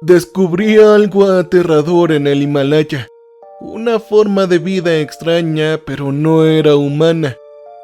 Descubrí algo aterrador en el Himalaya. Una forma de vida extraña, pero no era humana.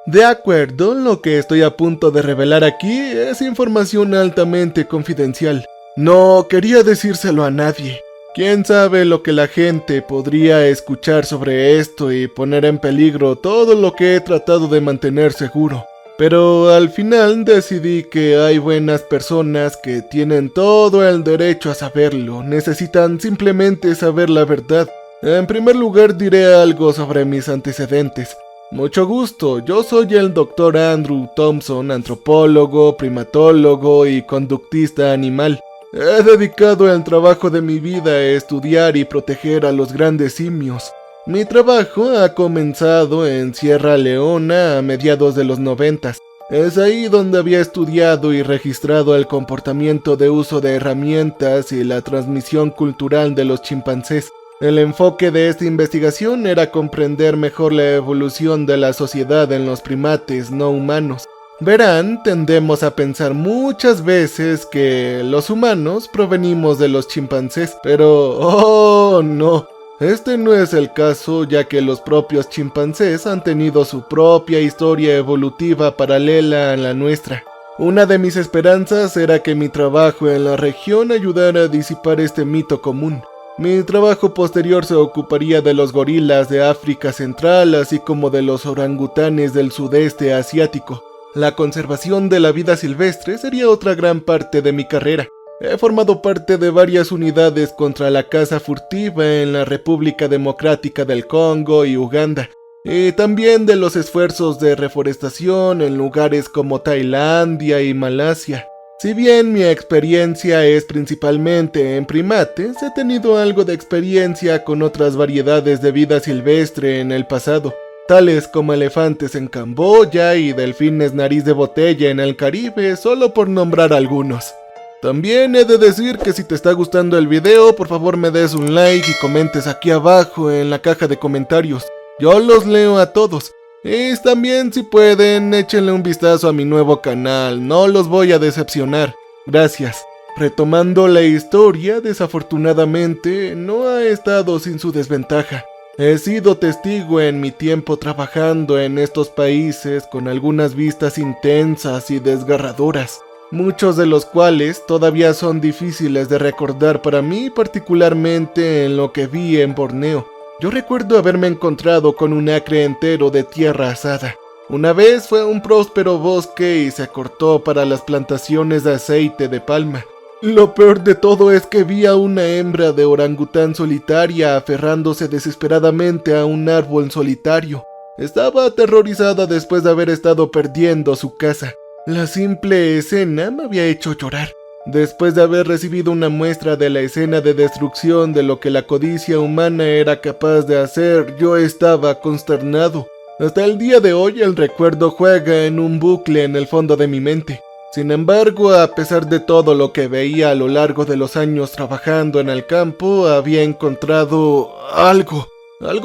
De acuerdo, lo que estoy a punto de revelar aquí es información altamente confidencial. No quería decírselo a nadie. Quién sabe lo que la gente podría escuchar sobre esto y poner en peligro todo lo que he tratado de mantener seguro. Pero al final decidí que hay buenas personas que tienen todo el derecho a saberlo, necesitan simplemente saber la verdad. En primer lugar diré algo sobre mis antecedentes. Mucho gusto, yo soy el Dr. Andrew Thompson, antropólogo, primatólogo y conductista animal. He dedicado el trabajo de mi vida a estudiar y proteger a los grandes simios. Mi trabajo ha comenzado en Sierra Leona a mediados de los 90. Es ahí donde había estudiado y registrado el comportamiento de uso de herramientas y la transmisión cultural de los chimpancés. El enfoque de esta investigación era comprender mejor la evolución de la sociedad en los primates no humanos. Verán, tendemos a pensar muchas veces que los humanos provenimos de los chimpancés, pero ¡oh no! Este no es el caso, ya que los propios chimpancés han tenido su propia historia evolutiva paralela a la nuestra. Una de mis esperanzas era que mi trabajo en la región ayudara a disipar este mito común. Mi trabajo posterior se ocuparía de los gorilas de África Central, así como de los orangutanes del sudeste asiático. La conservación de la vida silvestre sería otra gran parte de mi carrera. He formado parte de varias unidades contra la caza furtiva en la República Democrática del Congo y Uganda, y también de los esfuerzos de reforestación en lugares como Tailandia y Malasia. Si bien mi experiencia es principalmente en primates, he tenido algo de experiencia con otras variedades de vida silvestre en el pasado, tales como elefantes en Camboya y delfines nariz de botella en el Caribe, solo por nombrar algunos. También he de decir que si te está gustando el video, por favor me des un like y comentes aquí abajo en la caja de comentarios. Yo los leo a todos. Y también si pueden, échenle un vistazo a mi nuevo canal, no los voy a decepcionar. Gracias. Retomando la historia, desafortunadamente no ha estado sin su desventaja. He sido testigo en mi tiempo trabajando en estos países con algunas vistas intensas y desgarradoras, muchos de los cuales todavía son difíciles de recordar para mí, particularmente en lo que vi en Borneo. Yo recuerdo haberme encontrado con un acre entero de tierra asada. Una vez fue un próspero bosque y se cortó para las plantaciones de aceite de palma. Lo peor de todo es que vi a una hembra de orangután solitaria aferrándose desesperadamente a un árbol solitario. Estaba aterrorizada después de haber estado perdiendo su casa. La simple escena me había hecho llorar. Después de haber recibido una muestra de la escena de destrucción de lo que la codicia humana era capaz de hacer, yo estaba consternado. Hasta el día de hoy el recuerdo juega en un bucle en el fondo de mi mente. Sin embargo, a pesar de todo lo que veía a lo largo de los años trabajando en el campo, había encontrado algo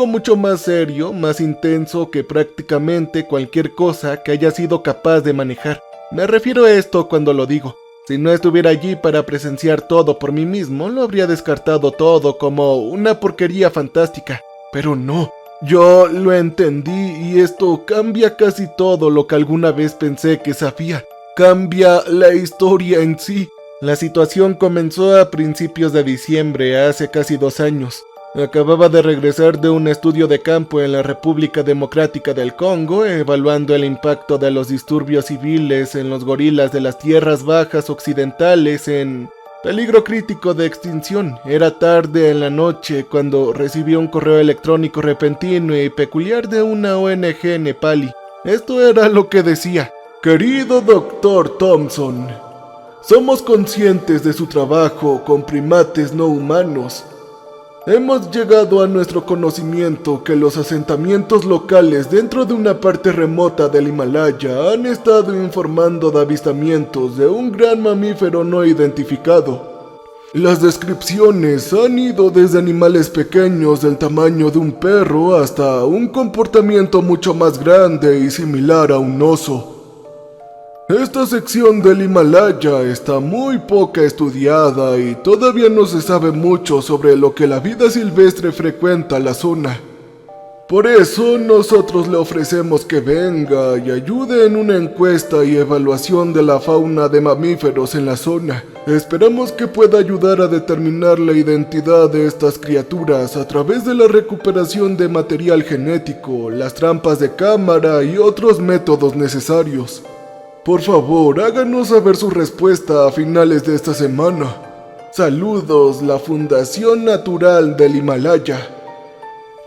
mucho más serio, más intenso que prácticamente cualquier cosa que haya sido capaz de manejar. Me refiero a esto cuando lo digo. Si no estuviera allí para presenciar todo por mí mismo, lo habría descartado todo como una porquería fantástica. Pero no, yo lo entendí y esto cambia casi todo lo que alguna vez pensé que sabía. Cambia la historia en sí. La situación comenzó a principios de diciembre, hace casi 2 años. Acababa de regresar de un estudio de campo en la República Democrática del Congo, evaluando el impacto de los disturbios civiles en los gorilas de las tierras bajas occidentales en peligro crítico de extinción. Era tarde en la noche cuando recibí un correo electrónico repentino y peculiar de una ONG nepalí. Esto era lo que decía: Querido Dr. Thompson, somos conscientes de su trabajo con primates no humanos. Hemos llegado a nuestro conocimiento que los asentamientos locales dentro de una parte remota del Himalaya han estado informando de avistamientos de un gran mamífero no identificado. Las descripciones han ido desde animales pequeños del tamaño de un perro hasta un comportamiento mucho más grande y similar a un oso. Esta sección del Himalaya está muy poca estudiada y todavía no se sabe mucho sobre lo que la vida silvestre frecuenta la zona. Por eso nosotros le ofrecemos que venga y ayude en una encuesta y evaluación de la fauna de mamíferos en la zona. Esperamos que pueda ayudar a determinar la identidad de estas criaturas a través de la recuperación de material genético, las trampas de cámara y otros métodos necesarios. Por favor, háganos saber su respuesta a finales de esta semana. Saludos, la Fundación Natural del Himalaya.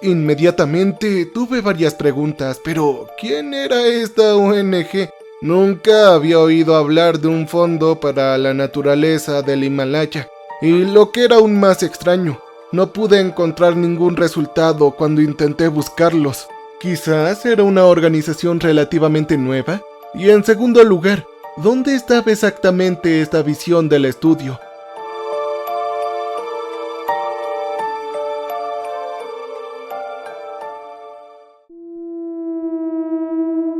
Inmediatamente tuve varias preguntas, pero ¿quién era esta ONG? Nunca había oído hablar de un fondo para la naturaleza del Himalaya, y lo que era aún más extraño, no pude encontrar ningún resultado cuando intenté buscarlos. Quizás era una organización relativamente nueva. Y en segundo lugar, ¿dónde estaba exactamente esta visión del estudio?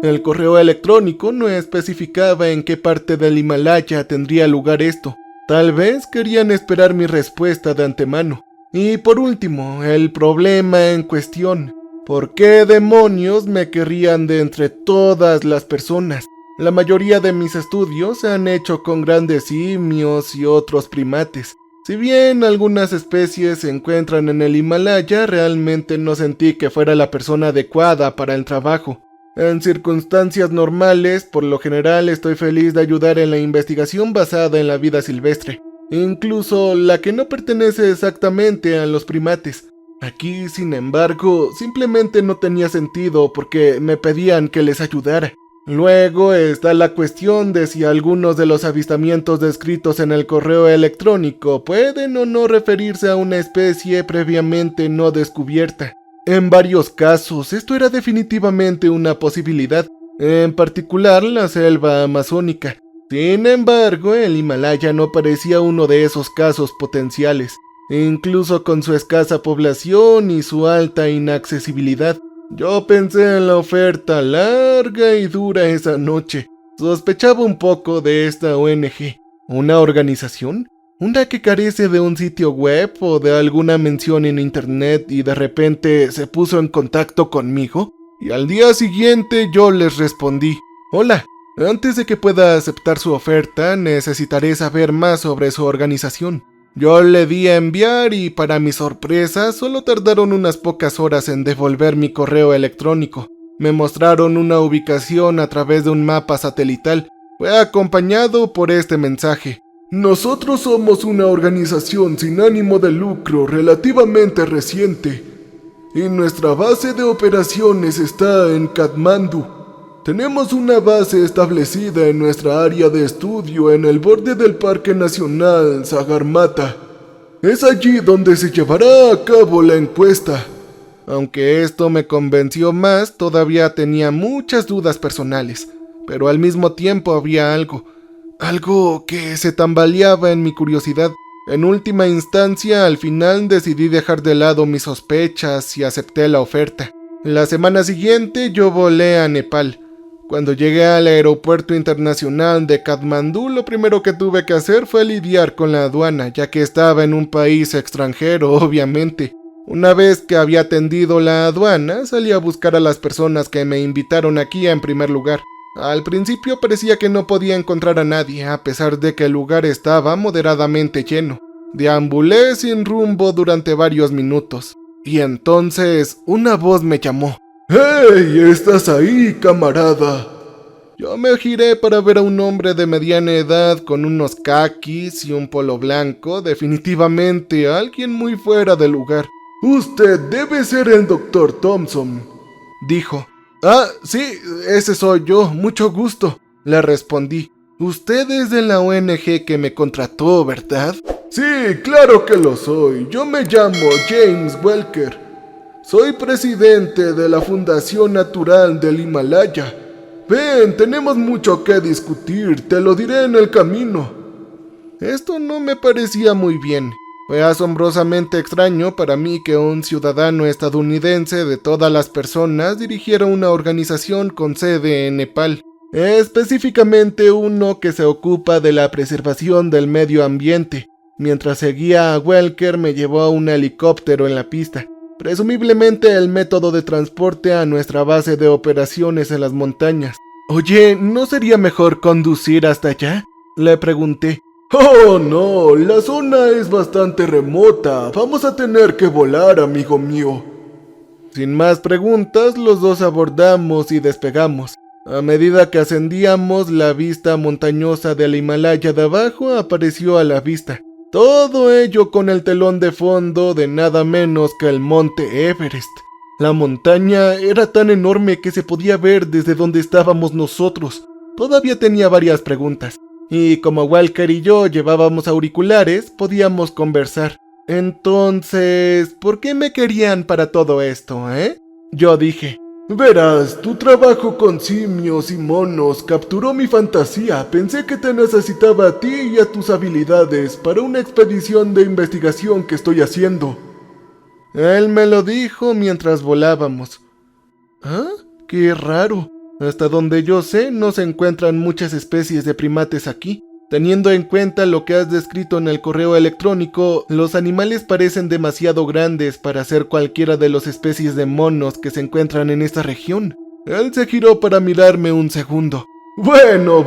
El correo electrónico no especificaba en qué parte del Himalaya tendría lugar esto. Tal vez querían esperar mi respuesta de antemano. Y por último, el problema en cuestión. ¿Por qué demonios me querrían de entre todas las personas? La mayoría de mis estudios se han hecho con grandes simios y otros primates. Si bien algunas especies se encuentran en el Himalaya, realmente no sentí que fuera la persona adecuada para el trabajo. En circunstancias normales, por lo general estoy feliz de ayudar en la investigación basada en la vida silvestre, incluso la que no pertenece exactamente a los primates. Aquí, sin embargo, simplemente no tenía sentido porque me pedían que les ayudara. Luego está la cuestión de si algunos de los avistamientos descritos en el correo electrónico pueden o no referirse a una especie previamente no descubierta. En varios casos, esto era definitivamente una posibilidad, en particular la selva amazónica. Sin embargo, el Himalaya no parecía uno de esos casos potenciales, incluso con su escasa población y su alta inaccesibilidad. Yo pensé en la oferta larga y dura esa noche. Sospechaba un poco de esta ONG. ¿Una organización? ¿Una que carece de un sitio web o de alguna mención en internet y de repente se puso en contacto conmigo? Y al día siguiente yo les respondí: hola, antes de que pueda aceptar su oferta necesitaré saber más sobre su organización. Yo le di a enviar y para mi sorpresa solo tardaron unas pocas horas en devolver mi correo electrónico. Me mostraron una ubicación a través de un mapa satelital. Fue acompañado por este mensaje: nosotros somos una organización sin ánimo de lucro relativamente reciente y nuestra base de operaciones está en Katmandú. Tenemos una base establecida en nuestra área de estudio en el borde del Parque Nacional Sagarmatha. Es allí donde se llevará a cabo la encuesta. Aunque esto me convenció más, todavía tenía muchas dudas personales, pero al mismo tiempo había algo que se tambaleaba en mi curiosidad. En última instancia, al final decidí dejar de lado mis sospechas y acepté la oferta. La semana siguiente yo volé a Nepal. Cuando llegué al aeropuerto internacional de Katmandú, lo primero que tuve que hacer fue lidiar con la aduana, ya que estaba en un país extranjero, obviamente. Una vez que había atendido la aduana, salí a buscar a las personas que me invitaron aquí en primer lugar. Al principio parecía que no podía encontrar a nadie, a pesar de que el lugar estaba moderadamente lleno. Deambulé sin rumbo durante varios minutos, y entonces una voz me llamó. ¡Hey! ¿Estás ahí, camarada? Yo me giré para ver a un hombre de mediana edad con unos caquis y un polo blanco, definitivamente alguien muy fuera de lugar. Usted debe ser el Dr. Thompson, dijo. Ah, sí, ese soy yo, mucho gusto, le respondí. Usted es de la ONG que me contrató, ¿verdad? Sí, claro que lo soy. Yo me llamo James Welker. Soy presidente de la Fundación Natural del Himalaya. Ven, tenemos mucho que discutir, te lo diré en el camino. Esto no me parecía muy bien. Fue asombrosamente extraño para mí que un ciudadano estadounidense de todas las personas dirigiera una organización con sede en Nepal. específicamente uno que se ocupa de la preservación del medio ambiente. Mientras seguía a Welker me llevó a un helicóptero en la pista, presumiblemente el método de transporte a nuestra base de operaciones en las montañas. Oye, ¿no sería mejor conducir hasta allá?, le pregunté. Oh, no, la zona es bastante remota, vamos a tener que volar, amigo mío. Sin más preguntas, los dos abordamos y despegamos. A medida que ascendíamos, la vista montañosa del Himalaya de abajo apareció a la vista. Todo ello con el telón de fondo de nada menos que el monte Everest. La montaña era tan enorme que se podía ver desde donde estábamos nosotros. Todavía tenía varias preguntas, y como Walker y yo llevábamos auriculares, podíamos conversar. Entonces, ¿por qué me querían para todo esto, Yo dije. Verás, tu trabajo con simios y monos capturó mi fantasía. Pensé que te necesitaba a ti y a tus habilidades para una expedición de investigación que estoy haciendo. Él me lo dijo mientras volábamos. ¿Ah? Qué raro. Hasta donde yo sé, no se encuentran muchas especies de primates aquí. Teniendo en cuenta lo que has descrito en el correo electrónico, los animales parecen demasiado grandes para ser cualquiera de las especies de monos que se encuentran en esta región. Él se giró para mirarme un segundo. Bueno,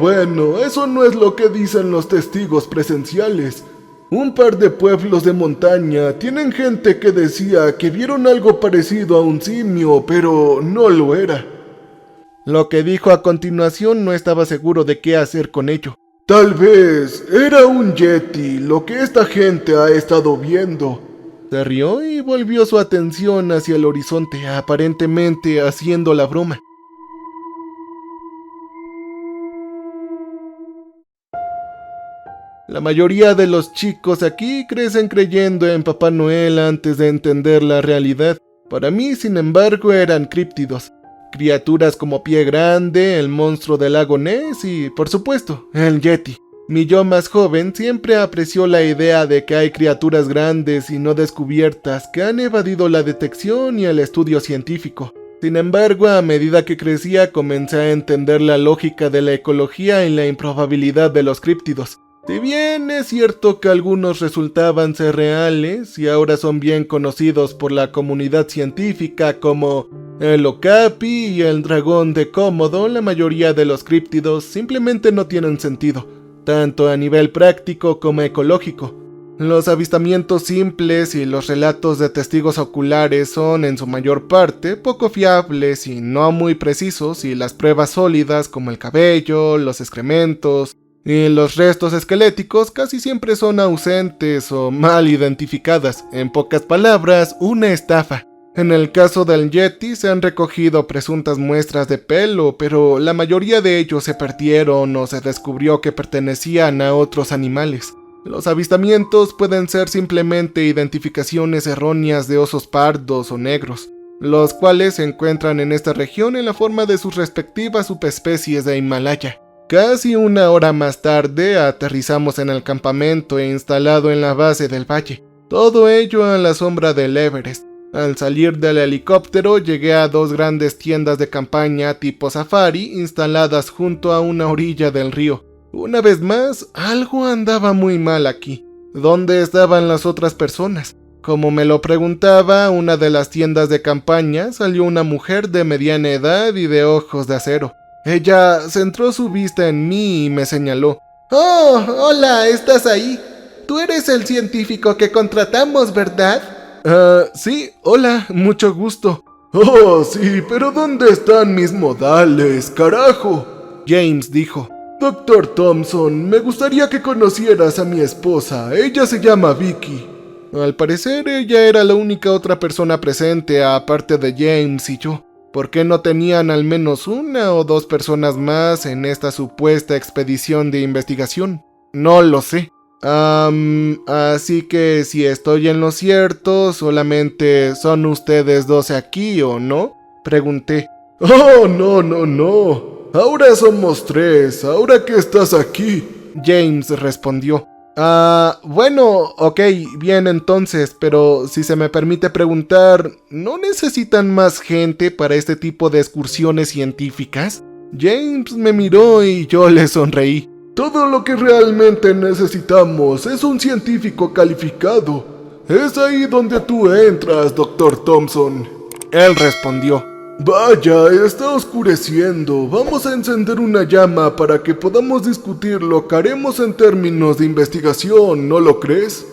eso no es lo que dicen los testigos presenciales. Un par de pueblos de montaña tienen gente que decía que vieron algo parecido a un simio, pero no lo era. Lo que dijo a continuación no estaba seguro de qué hacer con ello. Tal vez era un yeti lo que esta gente ha estado viendo. Se rió y volvió su atención hacia el horizonte, aparentemente haciendo la broma. La mayoría de los chicos aquí crecen creyendo en Papá Noel antes de entender la realidad. Para mí, sin embargo, eran críptidos. Criaturas como Pie Grande, el monstruo del lago Ness y, por supuesto, el Yeti. Mi yo más joven siempre apreció la idea de que hay criaturas grandes y no descubiertas que han evadido la detección y el estudio científico. Sin embargo, a medida que crecía, comencé a entender la lógica de la ecología y la improbabilidad de los críptidos. Si bien es cierto que algunos resultaban ser reales y ahora son bien conocidos por la comunidad científica como el okapi y el dragón de Cómodo, la mayoría de los críptidos simplemente no tienen sentido, tanto a nivel práctico como ecológico. Los avistamientos simples y los relatos de testigos oculares son en su mayor parte poco fiables y no muy precisos, y las pruebas sólidas como el cabello, los excrementos y los restos esqueléticos casi siempre son ausentes o mal identificadas. En pocas palabras, una estafa. En el caso del Yeti se han recogido presuntas muestras de pelo, pero la mayoría de ellos se perdieron o se descubrió que pertenecían a otros animales. Los avistamientos pueden ser simplemente identificaciones erróneas de osos pardos o negros, los cuales se encuentran en esta región en la forma de sus respectivas subespecies de Himalaya. Casi una hora más tarde aterrizamos en el campamento instalado en la base del valle, todo ello a la sombra del Everest. Al salir del helicóptero llegué a dos grandes tiendas de campaña tipo safari instaladas junto a una orilla del río. Una vez más, algo andaba muy mal aquí. ¿Dónde estaban las otras personas? Como me lo preguntaba, una de las tiendas de campaña salió una mujer de mediana edad y de ojos de acero. Ella centró su vista en mí y me señaló. «Oh, hola, ¿estás ahí? Tú eres el científico que contratamos, ¿verdad?» Sí, hola, mucho gusto. «Oh, sí, pero ¿dónde están mis modales, carajo?», James dijo. «Dr. Thompson, me gustaría que conocieras a mi esposa, ella se llama Vicky». Al parecer ella era la única otra persona presente aparte de James y yo. ¿Por qué no tenían al menos una o dos personas más en esta supuesta expedición de investigación? No lo sé. Así que si estoy en lo cierto, ¿solamente son ustedes dos aquí o no?, pregunté. «Oh, no. Ahora somos tres, ahora que estás aquí», James respondió. Bueno, ok, bien entonces, pero si se me permite preguntar, ¿no necesitan más gente para este tipo de excursiones científicas? James me miró y yo le sonreí. Todo lo que realmente necesitamos es un científico calificado. Es ahí donde tú entras, Dr. Thompson. Él respondió. Vaya, está oscureciendo. Vamos a encender una llama para que podamos discutir lo que haremos en términos de investigación, ¿no lo crees?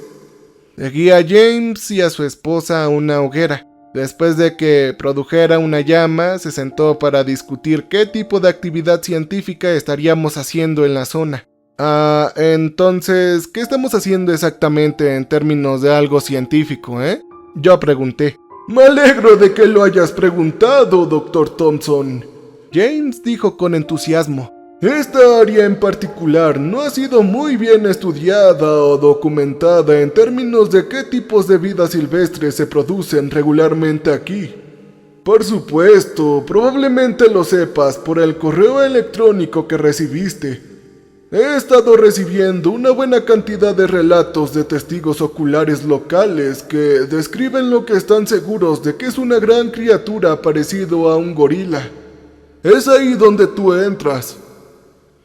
Seguí a James y a su esposa a una hoguera. Después de que produjera una llama, se sentó para discutir qué tipo de actividad científica estaríamos haciendo en la zona. Entonces, ¿qué estamos haciendo exactamente en términos de algo científico, Yo pregunté. Me alegro de que lo hayas preguntado, Dr. Thompson. James dijo con entusiasmo. Esta área en particular no ha sido muy bien estudiada o documentada en términos de qué tipos de vida silvestre se producen regularmente aquí. Por supuesto, probablemente lo sepas por el correo electrónico que recibiste. He estado recibiendo una buena cantidad de relatos de testigos oculares locales que describen lo que están seguros de que es una gran criatura parecido a un gorila. Es ahí donde tú entras.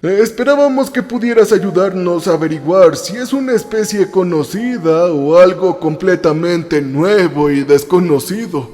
Esperábamos que pudieras ayudarnos a averiguar si es una especie conocida o algo completamente nuevo y desconocido.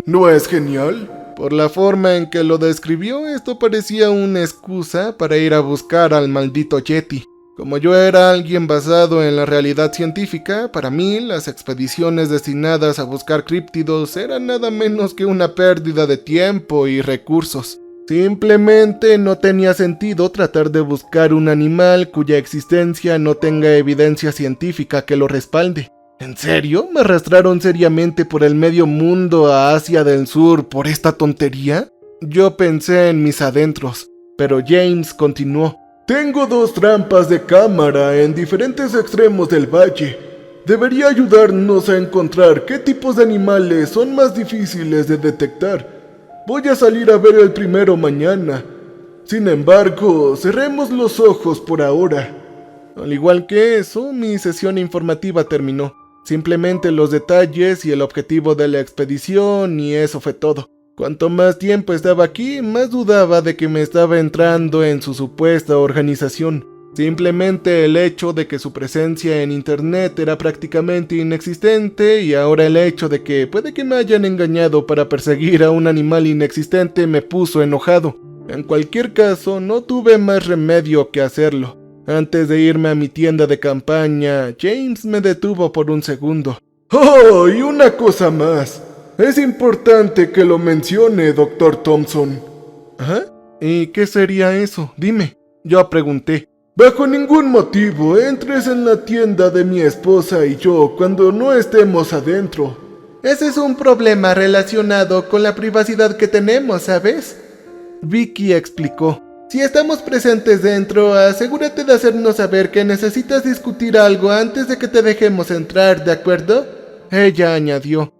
¿No es genial? Por la forma en que lo describió, esto parecía una excusa para ir a buscar al maldito Yeti. Como yo era alguien basado en la realidad científica, para mí las expediciones destinadas a buscar críptidos eran nada menos que una pérdida de tiempo y recursos. Simplemente no tenía sentido tratar de buscar un animal cuya existencia no tenga evidencia científica que lo respalde. ¿En serio? ¿Me arrastraron seriamente por el medio mundo a Asia del Sur por esta tontería? Yo pensé en mis adentros, pero James continuó. Tengo 2 trampas de cámara en diferentes extremos del valle. Debería ayudarnos a encontrar qué tipos de animales son más difíciles de detectar. Voy a salir a ver el primero mañana. Sin embargo, cerremos los ojos por ahora. Al igual que eso, mi sesión informativa terminó. Simplemente los detalles y el objetivo de la expedición, y eso fue todo. Cuanto más tiempo estaba aquí, más dudaba de que me estaba entrando en su supuesta organización. Simplemente el hecho de que su presencia en internet era prácticamente inexistente, y ahora el hecho de que puede que me hayan engañado para perseguir a un animal inexistente me puso enojado. En cualquier caso, no tuve más remedio que hacerlo. Antes de irme a mi tienda de campaña, James me detuvo por un segundo. ¡Oh, y una cosa más! Es importante que lo mencione, Dr. Thompson. ¿Ah? ¿Y qué sería eso? Dime. Yo pregunté. Bajo ningún motivo entres en la tienda de mi esposa y yo cuando no estemos adentro. Ese es un problema relacionado con la privacidad que tenemos, ¿sabes? Vicky explicó. Si estamos presentes dentro, asegúrate de hacernos saber que necesitas discutir algo antes de que te dejemos entrar, ¿de acuerdo? Ella añadió.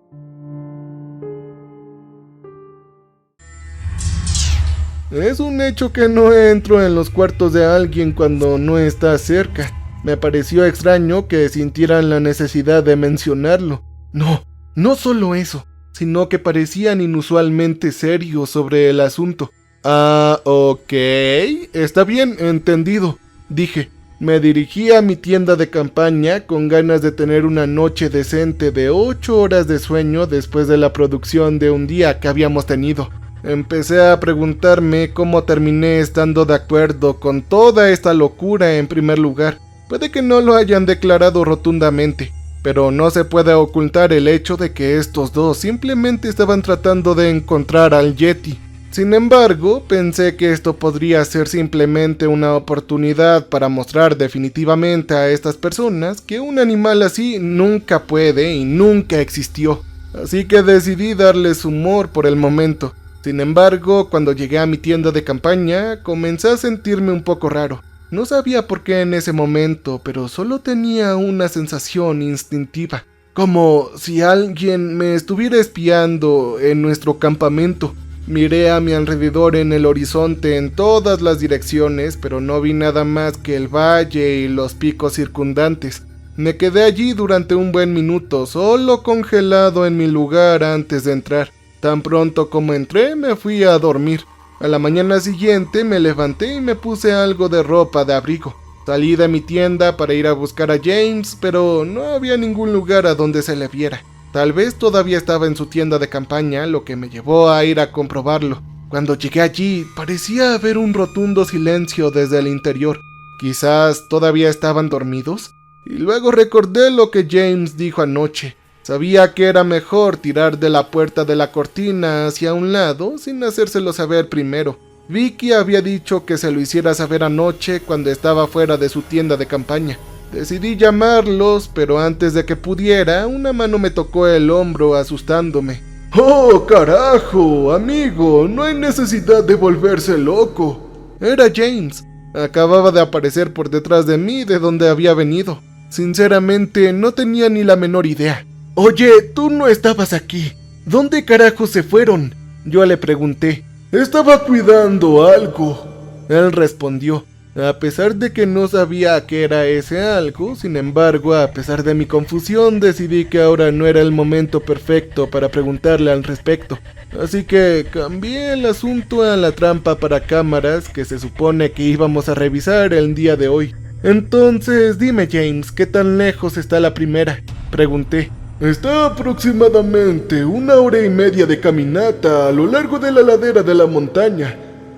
Es un hecho que no entro en los cuartos de alguien cuando no está cerca. Me pareció extraño que sintieran la necesidad de mencionarlo. No solo eso, sino que parecían inusualmente serios sobre el asunto. Ok, está bien, entendido, dije. Me dirigí a mi tienda de campaña con ganas de tener una noche decente de 8 horas de sueño después de la producción de un día que habíamos tenido. Empecé a preguntarme cómo terminé estando de acuerdo con toda esta locura en primer lugar. Puede que no lo hayan declarado rotundamente, pero no se puede ocultar el hecho de que estos dos simplemente estaban tratando de encontrar al Yeti. Sin embargo, pensé que esto podría ser simplemente una oportunidad para mostrar definitivamente a estas personas que un animal así nunca puede y nunca existió. Así que decidí darles humor por el momento. Sin embargo, cuando llegué a mi tienda de campaña, comencé a sentirme un poco raro. No sabía por qué en ese momento, pero solo tenía una sensación instintiva, como si alguien me estuviera espiando en nuestro campamento. Miré a mi alrededor en el horizonte en todas las direcciones, pero no vi nada más que el valle y los picos circundantes. Me quedé allí durante un buen minuto, solo congelado en mi lugar antes de entrar. Tan pronto como entré, me fui a dormir. A la mañana siguiente me levanté y me puse algo de ropa de abrigo. Salí de mi tienda para ir a buscar a James, pero no había ningún lugar a donde se le viera. Tal vez todavía estaba en su tienda de campaña, lo que me llevó a ir a comprobarlo. Cuando llegué allí, parecía haber un rotundo silencio desde el interior. Quizás todavía estaban dormidos. Y luego recordé lo que James dijo anoche. Sabía que era mejor tirar de la puerta de la cortina hacia un lado sin hacérselo saber primero. Vicky había dicho que se lo hiciera saber anoche cuando estaba fuera de su tienda de campaña. Decidí llamarlos, pero antes de que pudiera, una mano me tocó el hombro asustándome. ¡Oh, carajo, amigo! No hay necesidad de volverse loco. Era James. Acababa de aparecer por detrás de mí de donde había venido. Sinceramente, no tenía ni la menor idea. Oye, tú no estabas aquí. ¿Dónde carajos se fueron? Yo le pregunté. Estaba cuidando algo. Él respondió. A pesar de que no sabía qué era ese algo, sin embargo, a pesar de mi confusión, decidí que ahora no era el momento perfecto para preguntarle al respecto. Así que cambié el asunto a la trampa para cámaras que se supone que íbamos a revisar el día de hoy. Entonces, dime James, ¿qué tan lejos está la primera? Pregunté. Está aproximadamente 1 hora y media de caminata a lo largo de la ladera de la montaña.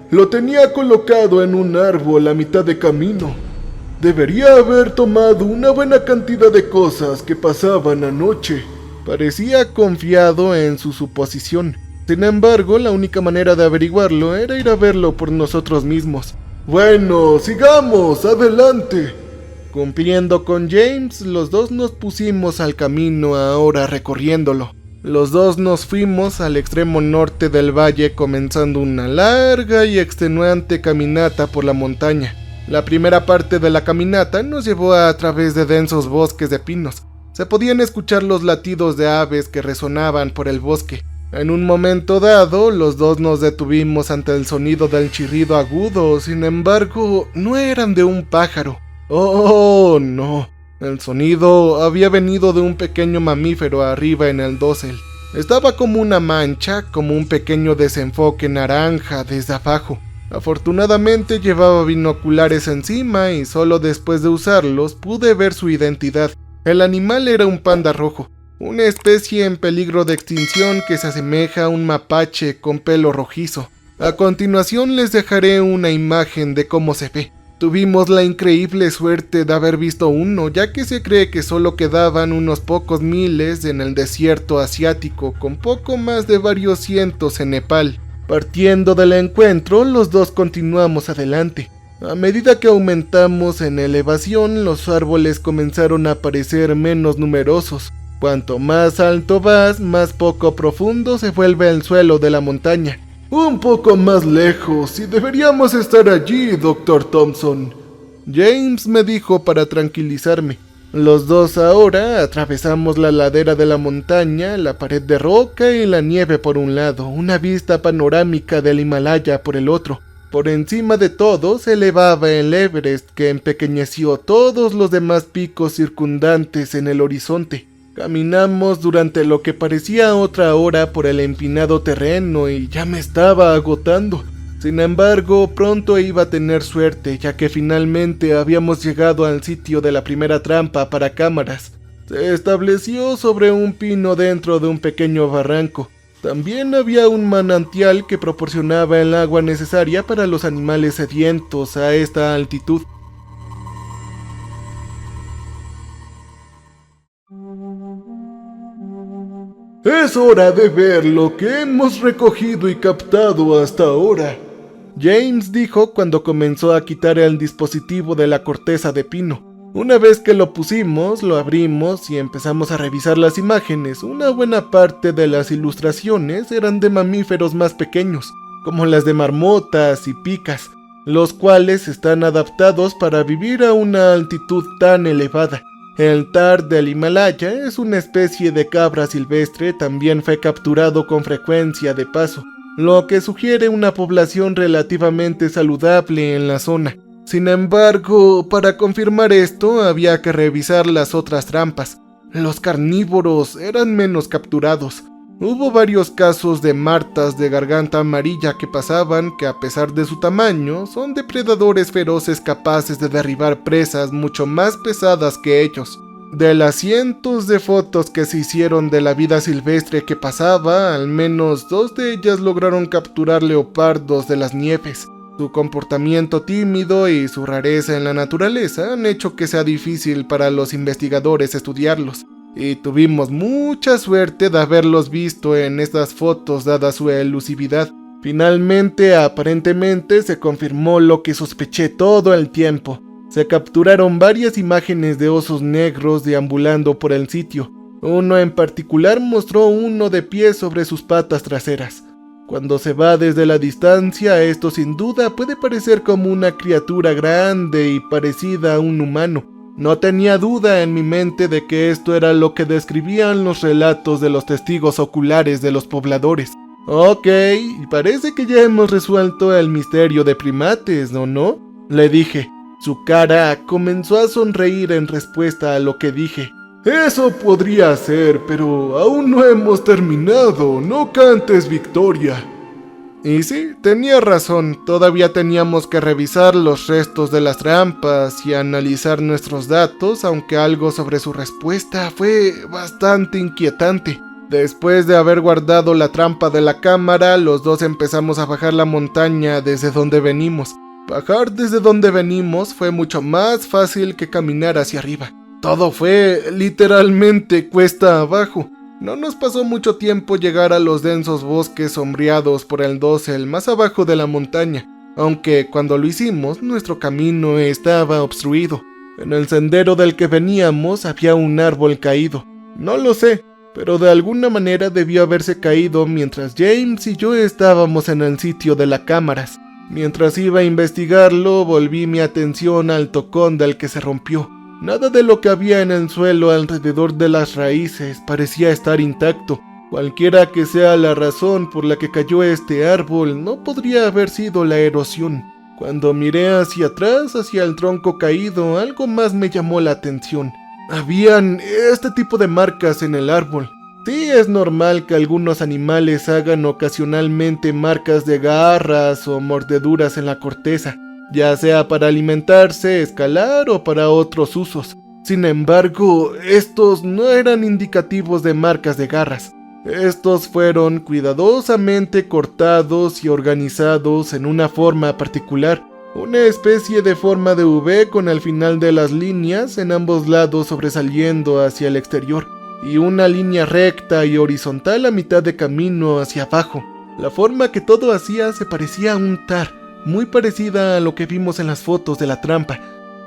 Lo tenía colocado en un árbol a mitad de camino. Debería haber tomado una buena cantidad de cosas que pasaban anoche. Parecía confiado en su suposición. Sin embargo, la única manera de averiguarlo era ir a verlo por nosotros mismos. Bueno, sigamos, adelante. Cumpliendo con James, los dos nos pusimos al camino ahora recorriéndolo. Los dos nos fuimos al extremo norte del valle comenzando una larga y extenuante caminata por la montaña. La primera parte de la caminata nos llevó a través de densos bosques de pinos. Se podían escuchar los latidos de aves que resonaban por el bosque. En un momento dado, los dos nos detuvimos ante el sonido del chirrido agudo, sin embargo, no eran de un pájaro. ¡Oh, no! El sonido había venido de un pequeño mamífero arriba en el dosel. Estaba como una mancha, como un pequeño desenfoque naranja desde abajo. Afortunadamente llevaba binoculares encima y solo después de usarlos pude ver su identidad. El animal era un panda rojo, una especie en peligro de extinción que se asemeja a un mapache con pelo rojizo. A continuación les dejaré una imagen de cómo se ve. Tuvimos la increíble suerte de haber visto uno, ya que se cree que solo quedaban unos pocos miles en el desierto asiático, con poco más de varios cientos en Nepal. Partiendo del encuentro, los dos continuamos adelante. A medida que aumentamos en elevación, los árboles comenzaron a parecer menos numerosos. Cuanto más alto vas, más poco profundo se vuelve el suelo de la montaña. Un poco más lejos, y deberíamos estar allí, Dr. Thompson. James me dijo para tranquilizarme. Los dos ahora atravesamos la ladera de la montaña, la pared de roca y la nieve por un lado, una vista panorámica del Himalaya por el otro. Por encima de todo se elevaba el Everest, que empequeñeció todos los demás picos circundantes en el horizonte. Caminamos durante lo que parecía otra hora por el empinado terreno y ya me estaba agotando. Sin embargo, pronto iba a tener suerte, ya que finalmente habíamos llegado al sitio de la primera trampa para cámaras. Se estableció sobre un pino dentro de un pequeño barranco. También había un manantial que proporcionaba el agua necesaria para los animales sedientos a esta altitud. Es hora de ver lo que hemos recogido y captado hasta ahora, James dijo cuando comenzó a quitar el dispositivo de la corteza de pino. Una vez que lo pusimos, lo abrimos y empezamos a revisar las imágenes. Una buena parte de las ilustraciones eran de mamíferos más pequeños, como las de marmotas y picas, los cuales están adaptados para vivir a una altitud tan elevada. El tar del Himalaya es una especie de cabra silvestre, también fue capturado con frecuencia de paso, lo que sugiere una población relativamente saludable en la zona. Sin embargo, para confirmar esto había que revisar las otras trampas. Los carnívoros eran menos capturados. Hubo varios casos de martas de garganta amarilla que pasaban que, a pesar de su tamaño, son depredadores feroces capaces de derribar presas mucho más pesadas que ellos. De las cientos de fotos que se hicieron de la vida silvestre que pasaba, al menos 2 de ellas lograron capturar leopardos de las nieves. Su comportamiento tímido y su rareza en la naturaleza han hecho que sea difícil para los investigadores estudiarlos. Y tuvimos mucha suerte de haberlos visto en estas fotos dada su elusividad. Finalmente, aparentemente, se confirmó lo que sospeché todo el tiempo. Se capturaron varias imágenes de osos negros deambulando por el sitio. Uno en particular mostró uno de pie sobre sus patas traseras. Cuando se va desde la distancia, esto sin duda puede parecer como una criatura grande y parecida a un humano. No tenía duda en mi mente de que esto era lo que describían los relatos de los testigos oculares de los pobladores. Ok, parece que ya hemos resuelto el misterio de primates, ¿no? Le dije. Su cara comenzó a sonreír en respuesta a lo que dije. Eso podría ser, pero aún no hemos terminado. No cantes victoria. Y sí, tenía razón, todavía teníamos que revisar los restos de las trampas y analizar nuestros datos, aunque algo sobre su respuesta fue bastante inquietante. Después de haber guardado la trampa de la cámara, los dos empezamos a bajar la montaña desde donde venimos. Bajar desde donde venimos fue mucho más fácil que caminar hacia arriba. Todo fue literalmente cuesta abajo. No nos pasó mucho tiempo llegar a los densos bosques sombreados por el dosel más abajo de la montaña, aunque cuando lo hicimos nuestro camino estaba obstruido. En el sendero del que veníamos había un árbol caído. No lo sé, pero de alguna manera debió haberse caído mientras James y yo estábamos en el sitio de las cámaras. Mientras iba a investigarlo, volví mi atención al tocón del que se rompió. Nada de lo que había en el suelo alrededor de las raíces parecía estar intacto. Cualquiera que sea la razón por la que cayó este árbol, no podría haber sido la erosión. Cuando miré hacia atrás, hacia el tronco caído, algo más me llamó la atención. Habían este tipo de marcas en el árbol. Sí, es normal que algunos animales hagan ocasionalmente marcas de garras o mordeduras en la corteza, ya sea para alimentarse, escalar o para otros usos. Sin embargo, estos no eran indicativos de marcas de garras. Estos fueron cuidadosamente cortados y organizados en una forma particular, una especie de forma de V con el final de las líneas en ambos lados sobresaliendo hacia el exterior, y una línea recta y horizontal a mitad de camino hacia abajo. La forma que todo hacía se parecía a un tar, muy parecida a lo que vimos en las fotos de la trampa.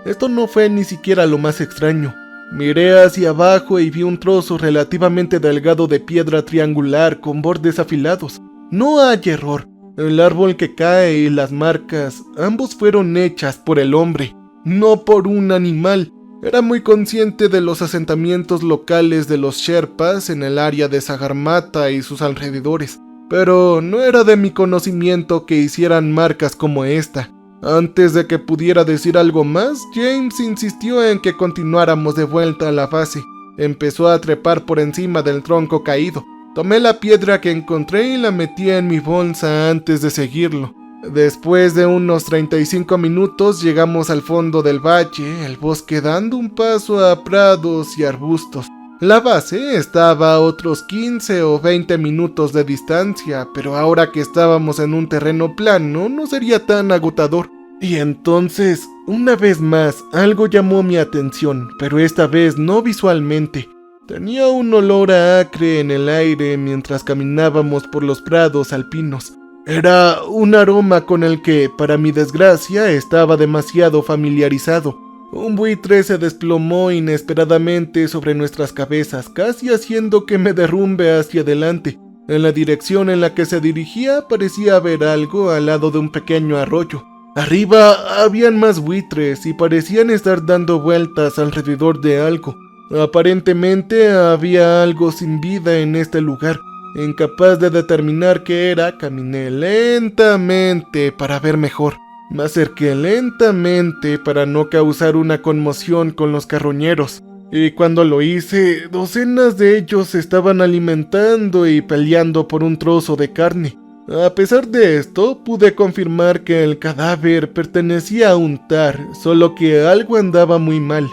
Esto no fue ni siquiera lo más extraño. Miré hacia abajo y vi un trozo relativamente delgado de piedra triangular con bordes afilados. No hay error. El árbol que cae y las marcas, ambos fueron hechas por el hombre, no por un animal. Era muy consciente de los asentamientos locales de los Sherpas en el área de Sagarmatha y sus alrededores, pero no era de mi conocimiento que hicieran marcas como esta. Antes de que pudiera decir algo más, James insistió en que continuáramos de vuelta a la base. Empezó a trepar por encima del tronco caído. Tomé la piedra que encontré y la metí en mi bolsa antes de seguirlo. Después de unos 35 minutos llegamos al fondo del valle, el bosque dando un paso a prados y arbustos. La base estaba a otros 15 o 20 minutos de distancia, pero ahora que estábamos en un terreno plano no sería tan agotador. Y entonces, una vez más, algo llamó mi atención, pero esta vez no visualmente. Tenía un olor a acre en el aire mientras caminábamos por los prados alpinos. Era un aroma con el que, para mi desgracia, estaba demasiado familiarizado. Un buitre se desplomó inesperadamente sobre nuestras cabezas, casi haciendo que me derrumbe hacia adelante. En la dirección en la que se dirigía parecía haber algo al lado de un pequeño arroyo. Arriba habían más buitres y parecían estar dando vueltas alrededor de algo. Aparentemente había algo sin vida en este lugar. Incapaz de determinar qué era, caminé lentamente para ver mejor. Me acerqué lentamente para no causar una conmoción con los carroñeros. Y cuando lo hice, docenas de ellos se estaban alimentando y peleando por un trozo de carne. A pesar de esto, pude confirmar que el cadáver pertenecía a un tar, solo que algo andaba muy mal.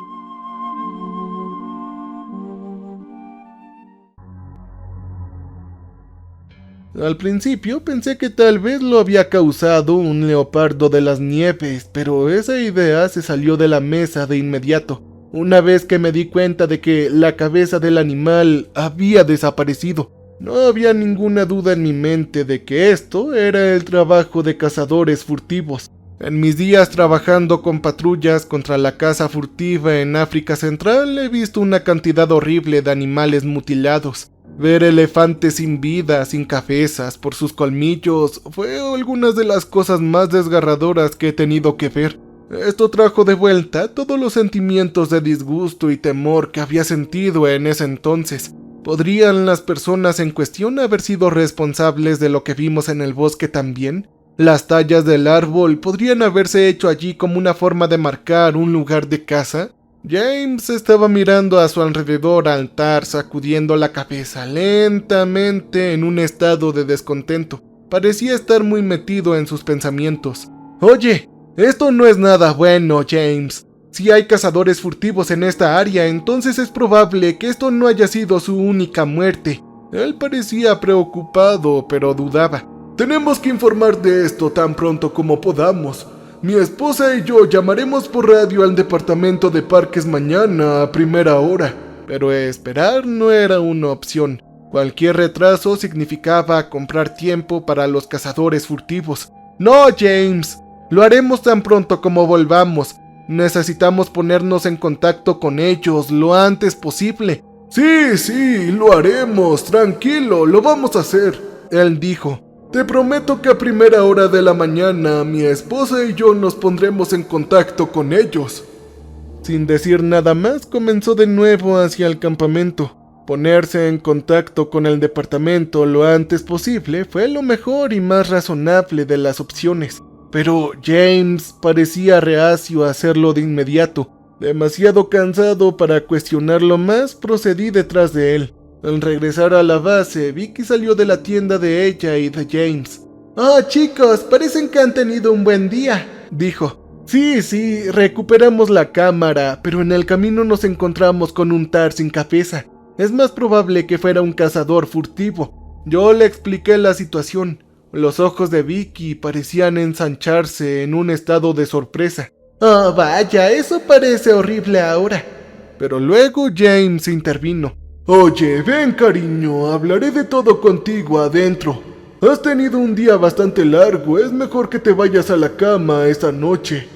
Al principio pensé que tal vez lo había causado un leopardo de las nieves, pero esa idea se salió de la mesa de inmediato, una vez que me di cuenta de que la cabeza del animal había desaparecido. No había ninguna duda en mi mente de que esto era el trabajo de cazadores furtivos. En mis días trabajando con patrullas contra la caza furtiva en África Central, he visto una cantidad horrible de animales mutilados. Ver elefantes sin vida, sin cabezas, por sus colmillos, fue algunas de las cosas más desgarradoras que he tenido que ver. Esto trajo de vuelta todos los sentimientos de disgusto y temor que había sentido en ese entonces. ¿Podrían las personas en cuestión haber sido responsables de lo que vimos en el bosque también? ¿Las tallas del árbol podrían haberse hecho allí como una forma de marcar un lugar de caza? James estaba mirando a su alrededor al tar, sacudiendo la cabeza lentamente en un estado de descontento. Parecía estar muy metido en sus pensamientos. «Oye, esto no es nada bueno, James. Si hay cazadores furtivos en esta área, entonces es probable que esto no haya sido su única muerte». Él parecía preocupado, pero dudaba. «Tenemos que informar de esto tan pronto como podamos. Mi esposa y yo llamaremos por radio al departamento de parques mañana a primera hora». Pero esperar no era una opción. Cualquier retraso significaba comprar tiempo para los cazadores furtivos. «No, James. Lo haremos tan pronto como volvamos. Necesitamos ponernos en contacto con ellos lo antes posible». Sí, lo haremos. Tranquilo, lo vamos a hacer», él dijo. «Te prometo que a primera hora de la mañana mi esposa y yo nos pondremos en contacto con ellos». Sin decir nada más, comenzó de nuevo hacia el campamento. Ponerse en contacto con el departamento lo antes posible fue lo mejor y más razonable de las opciones. Pero James parecía reacio a hacerlo de inmediato. Demasiado cansado para cuestionarlo más, procedí detrás de él. Al regresar a la base, Vicky salió de la tienda de ella y de James. «Oh, chicos, parecen que han tenido un buen día», dijo. Sí, recuperamos la cámara, pero en el camino nos encontramos con un tar sin cabeza. Es más probable que fuera un cazador furtivo». Yo le expliqué la situación. Los ojos de Vicky parecían ensancharse en un estado de sorpresa. «Oh, vaya, eso parece horrible ahora». Pero luego James intervino. «Oye, ven cariño, hablaré de todo contigo adentro. Has tenido un día bastante largo, es mejor que te vayas a la cama esta noche».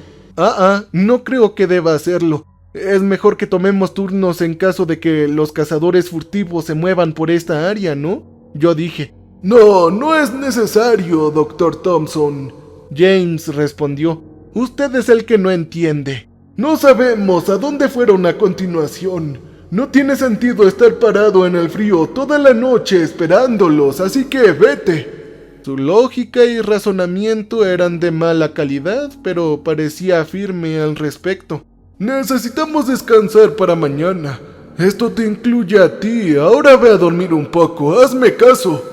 No creo que deba hacerlo. Es mejor que tomemos turnos en caso de que los cazadores furtivos se muevan por esta área, ¿no?, yo dije. No es necesario, Dr. Thompson», James respondió. «Usted es el que no entiende. No sabemos a dónde fueron a continuación. No tiene sentido estar parado en el frío toda la noche esperándolos, así que vete». Su lógica y razonamiento eran de mala calidad, pero parecía firme al respecto. «Necesitamos descansar para mañana. Esto te incluye a ti. Ahora ve a dormir un poco, hazme caso».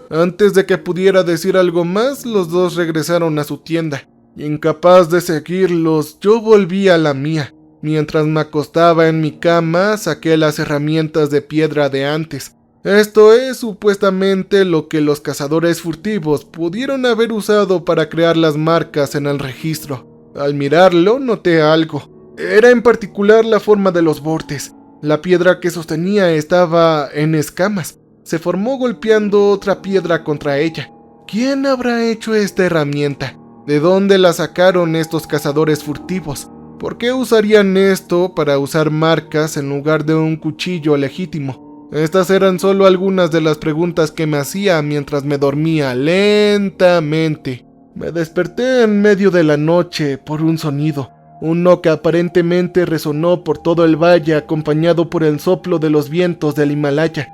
Antes de que pudiera decir algo más, los dos regresaron a su tienda. Incapaz de seguirlos, yo volví a la mía. Mientras me acostaba en mi cama, saqué las herramientas de piedra de antes. Esto es supuestamente lo que los cazadores furtivos pudieron haber usado para crear las marcas en el registro. Al mirarlo, noté algo. Era en particular la forma de los bordes. La piedra que sostenía estaba en escamas. Se formó golpeando otra piedra contra ella. ¿Quién habrá hecho esta herramienta? ¿De dónde la sacaron estos cazadores furtivos? ¿Por qué usarían esto para usar marcas en lugar de un cuchillo legítimo? Estas eran solo algunas de las preguntas que me hacía mientras me dormía lentamente. Me desperté en medio de la noche por un sonido. Uno que aparentemente resonó por todo el valle acompañado por el soplo de los vientos del Himalaya.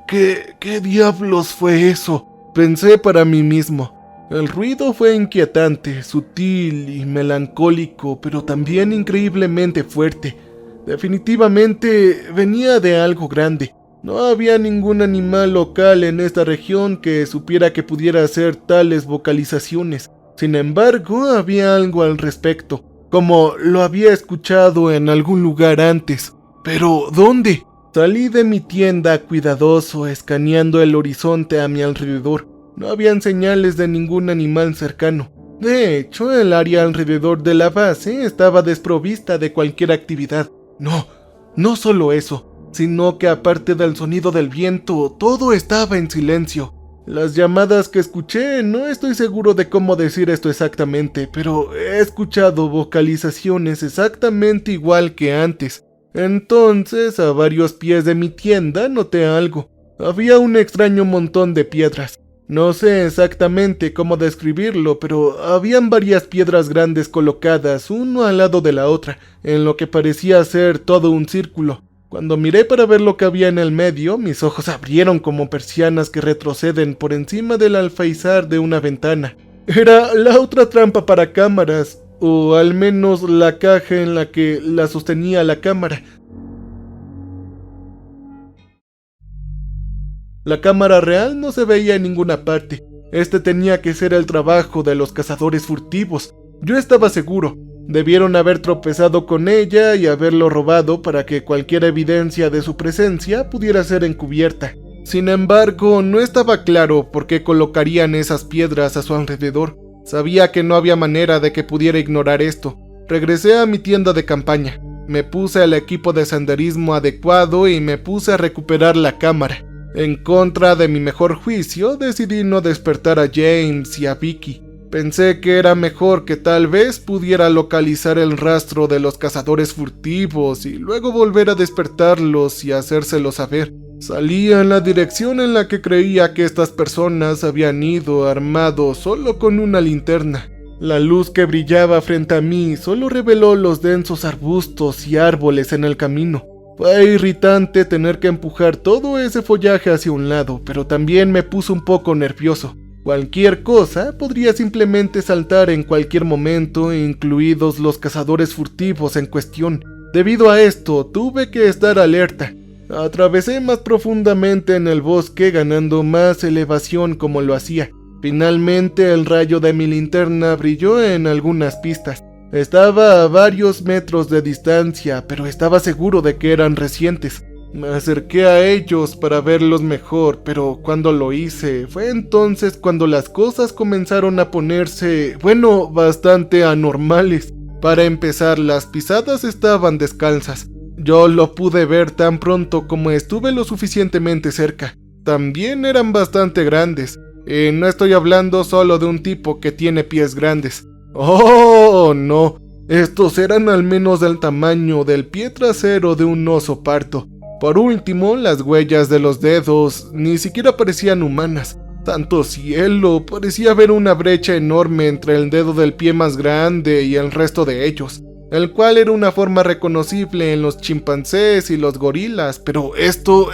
¿Qué diablos fue eso?, pensé para mí mismo. El ruido fue inquietante, sutil y melancólico, pero también increíblemente fuerte. Definitivamente venía de algo grande. No había ningún animal local en esta región que supiera que pudiera hacer tales vocalizaciones. Sin embargo, había algo al respecto, como lo había escuchado en algún lugar antes. ¿Pero dónde? Salí de mi tienda cuidadoso, escaneando el horizonte a mi alrededor. No habían señales de ningún animal cercano. De hecho, el área alrededor de la base estaba desprovista de cualquier actividad. No solo eso, sino que aparte del sonido del viento, todo estaba en silencio. Las llamadas que escuché, no estoy seguro de cómo decir esto exactamente, pero he escuchado vocalizaciones exactamente igual que antes. Entonces, a varios pies de mi tienda noté algo. Había un extraño montón de piedras. No sé exactamente cómo describirlo, pero habían varias piedras grandes colocadas uno al lado de la otra, en lo que parecía ser todo un círculo. Cuando miré para ver lo que había en el medio, mis ojos abrieron como persianas que retroceden por encima del alféizar de una ventana. Era la otra trampa para cámaras, o al menos la caja en la que la sostenía la cámara. La cámara real no se veía en ninguna parte. Este tenía que ser el trabajo de los cazadores furtivos. Yo estaba seguro. Debieron haber tropezado con ella y haberlo robado para que cualquier evidencia de su presencia pudiera ser encubierta. Sin embargo, no estaba claro por qué colocarían esas piedras a su alrededor. Sabía que no había manera de que pudiera ignorar esto. Regresé a mi tienda de campaña. Me puse el equipo de senderismo adecuado y me puse a recuperar la cámara. En contra de mi mejor juicio, decidí no despertar a James y a Vicky. Pensé que era mejor que tal vez pudiera localizar el rastro de los cazadores furtivos y luego volver a despertarlos y hacérselo saber. Salí en la dirección en la que creía que estas personas habían ido armados solo con una linterna. La luz que brillaba frente a mí solo reveló los densos arbustos y árboles en el camino. Fue irritante tener que empujar todo ese follaje hacia un lado, pero también me puso un poco nervioso. Cualquier cosa podría simplemente saltar en cualquier momento, incluidos los cazadores furtivos en cuestión. Debido a esto, tuve que estar alerta. Atravesé más profundamente en el bosque, ganando más elevación como lo hacía. Finalmente, el rayo de mi linterna brilló en algunas pistas. Estaba a varios metros de distancia, pero estaba seguro de que eran recientes. Me acerqué a ellos para verlos mejor, pero cuando lo hice, fue entonces cuando las cosas comenzaron a ponerse, bastante anormales. Para empezar, las pisadas estaban descalzas. Yo lo pude ver tan pronto como estuve lo suficientemente cerca. También eran bastante grandes. No estoy hablando solo de un tipo que tiene pies grandes. ¡Oh, no! Estos eran al menos del tamaño del pie trasero de un oso parto. Por último, las huellas de los dedos ni siquiera parecían humanas. ¡Santo cielo! Parecía haber una brecha enorme entre el dedo del pie más grande y el resto de ellos, el cual era una forma reconocible en los chimpancés y los gorilas, pero esto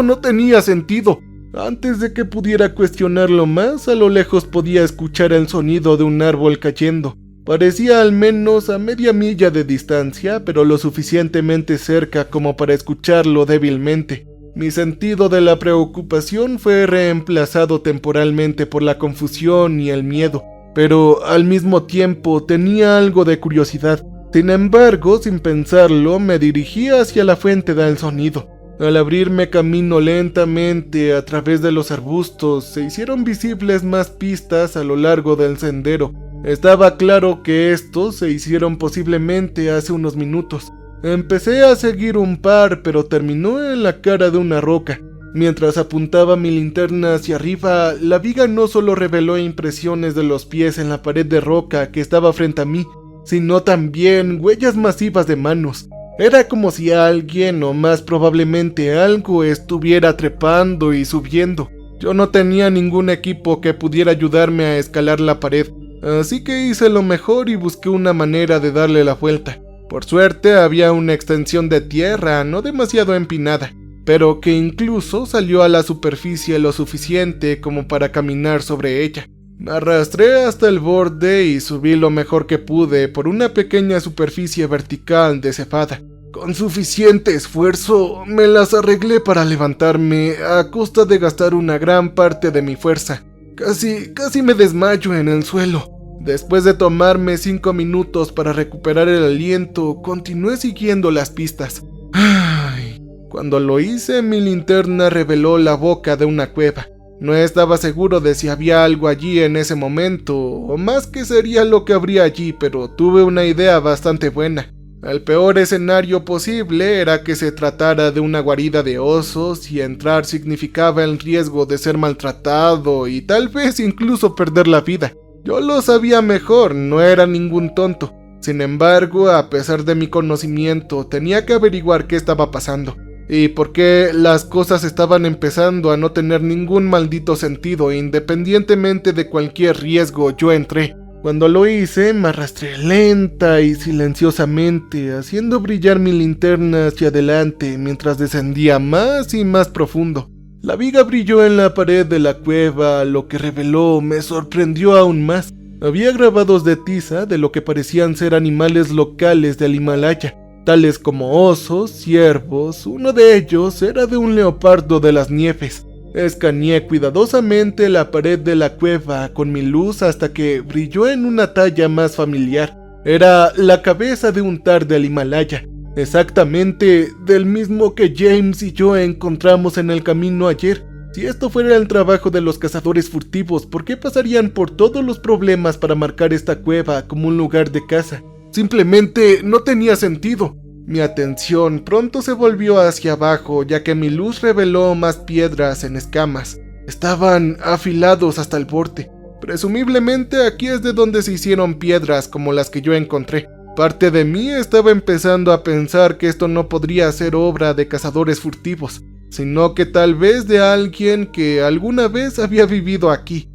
no tenía sentido. Antes de que pudiera cuestionarlo más, a lo lejos podía escuchar el sonido de un árbol cayendo. Parecía al menos a media milla de distancia, pero lo suficientemente cerca como para escucharlo débilmente. Mi sentido de la preocupación fue reemplazado temporalmente por la confusión y el miedo, pero al mismo tiempo tenía algo de curiosidad. Sin embargo, sin pensarlo, me dirigí hacia la fuente del sonido. Al abrirme camino lentamente a través de los arbustos, se hicieron visibles más pistas a lo largo del sendero. Estaba claro que estos se hicieron posiblemente hace unos minutos. Empecé a seguir un par, pero terminó en la cara de una roca. Mientras apuntaba mi linterna hacia arriba, la viga no solo reveló impresiones de los pies en la pared de roca que estaba frente a mí, sino también huellas masivas de manos. Era como si alguien, o más probablemente algo, estuviera trepando y subiendo. Yo no tenía ningún equipo que pudiera ayudarme a escalar la pared, así que hice lo mejor y busqué una manera de darle la vuelta. Por suerte había una extensión de tierra no demasiado empinada, pero que incluso salió a la superficie lo suficiente como para caminar sobre ella. Me arrastré hasta el borde y subí lo mejor que pude por una pequeña superficie vertical de cebada. Con suficiente esfuerzo, me las arreglé para levantarme a costa de gastar una gran parte de mi fuerza. Casi me desmayo en el suelo. Después de tomarme 5 minutos para recuperar el aliento, continué siguiendo las pistas. Ay, cuando lo hice, mi linterna reveló la boca de una cueva. No estaba seguro de si había algo allí en ese momento, o más que sería lo que habría allí, pero tuve una idea bastante buena. El peor escenario posible era que se tratara de una guarida de osos y entrar significaba el riesgo de ser maltratado y tal vez incluso perder la vida. Yo lo sabía mejor, no era ningún tonto. Sin embargo, a pesar de mi conocimiento, tenía que averiguar qué estaba pasando y por qué las cosas estaban empezando a no tener ningún maldito sentido. Independientemente de cualquier riesgo, yo entré. Cuando lo hice, me arrastré lenta y silenciosamente, haciendo brillar mi linterna hacia adelante mientras descendía más y más profundo. La viga brilló en la pared de la cueva, lo que reveló me sorprendió aún más. Había grabados de tiza de lo que parecían ser animales locales del Himalaya, tales como osos, ciervos. Uno de ellos era de un leopardo de las nieves. Escaneé cuidadosamente la pared de la cueva con mi luz hasta que brilló en una talla más familiar. Era la cabeza de un tar del Himalaya, exactamente del mismo que James y yo encontramos en el camino ayer. Si esto fuera el trabajo de los cazadores furtivos, ¿por qué pasarían por todos los problemas para marcar esta cueva como un lugar de caza? Simplemente no tenía sentido. Mi atención pronto se volvió hacia abajo, ya que mi luz reveló más piedras en escamas. Estaban afilados hasta el borde. Presumiblemente aquí es de donde se hicieron piedras como las que yo encontré. Parte de mí estaba empezando a pensar que esto no podría ser obra de cazadores furtivos, sino que tal vez de alguien que alguna vez había vivido aquí.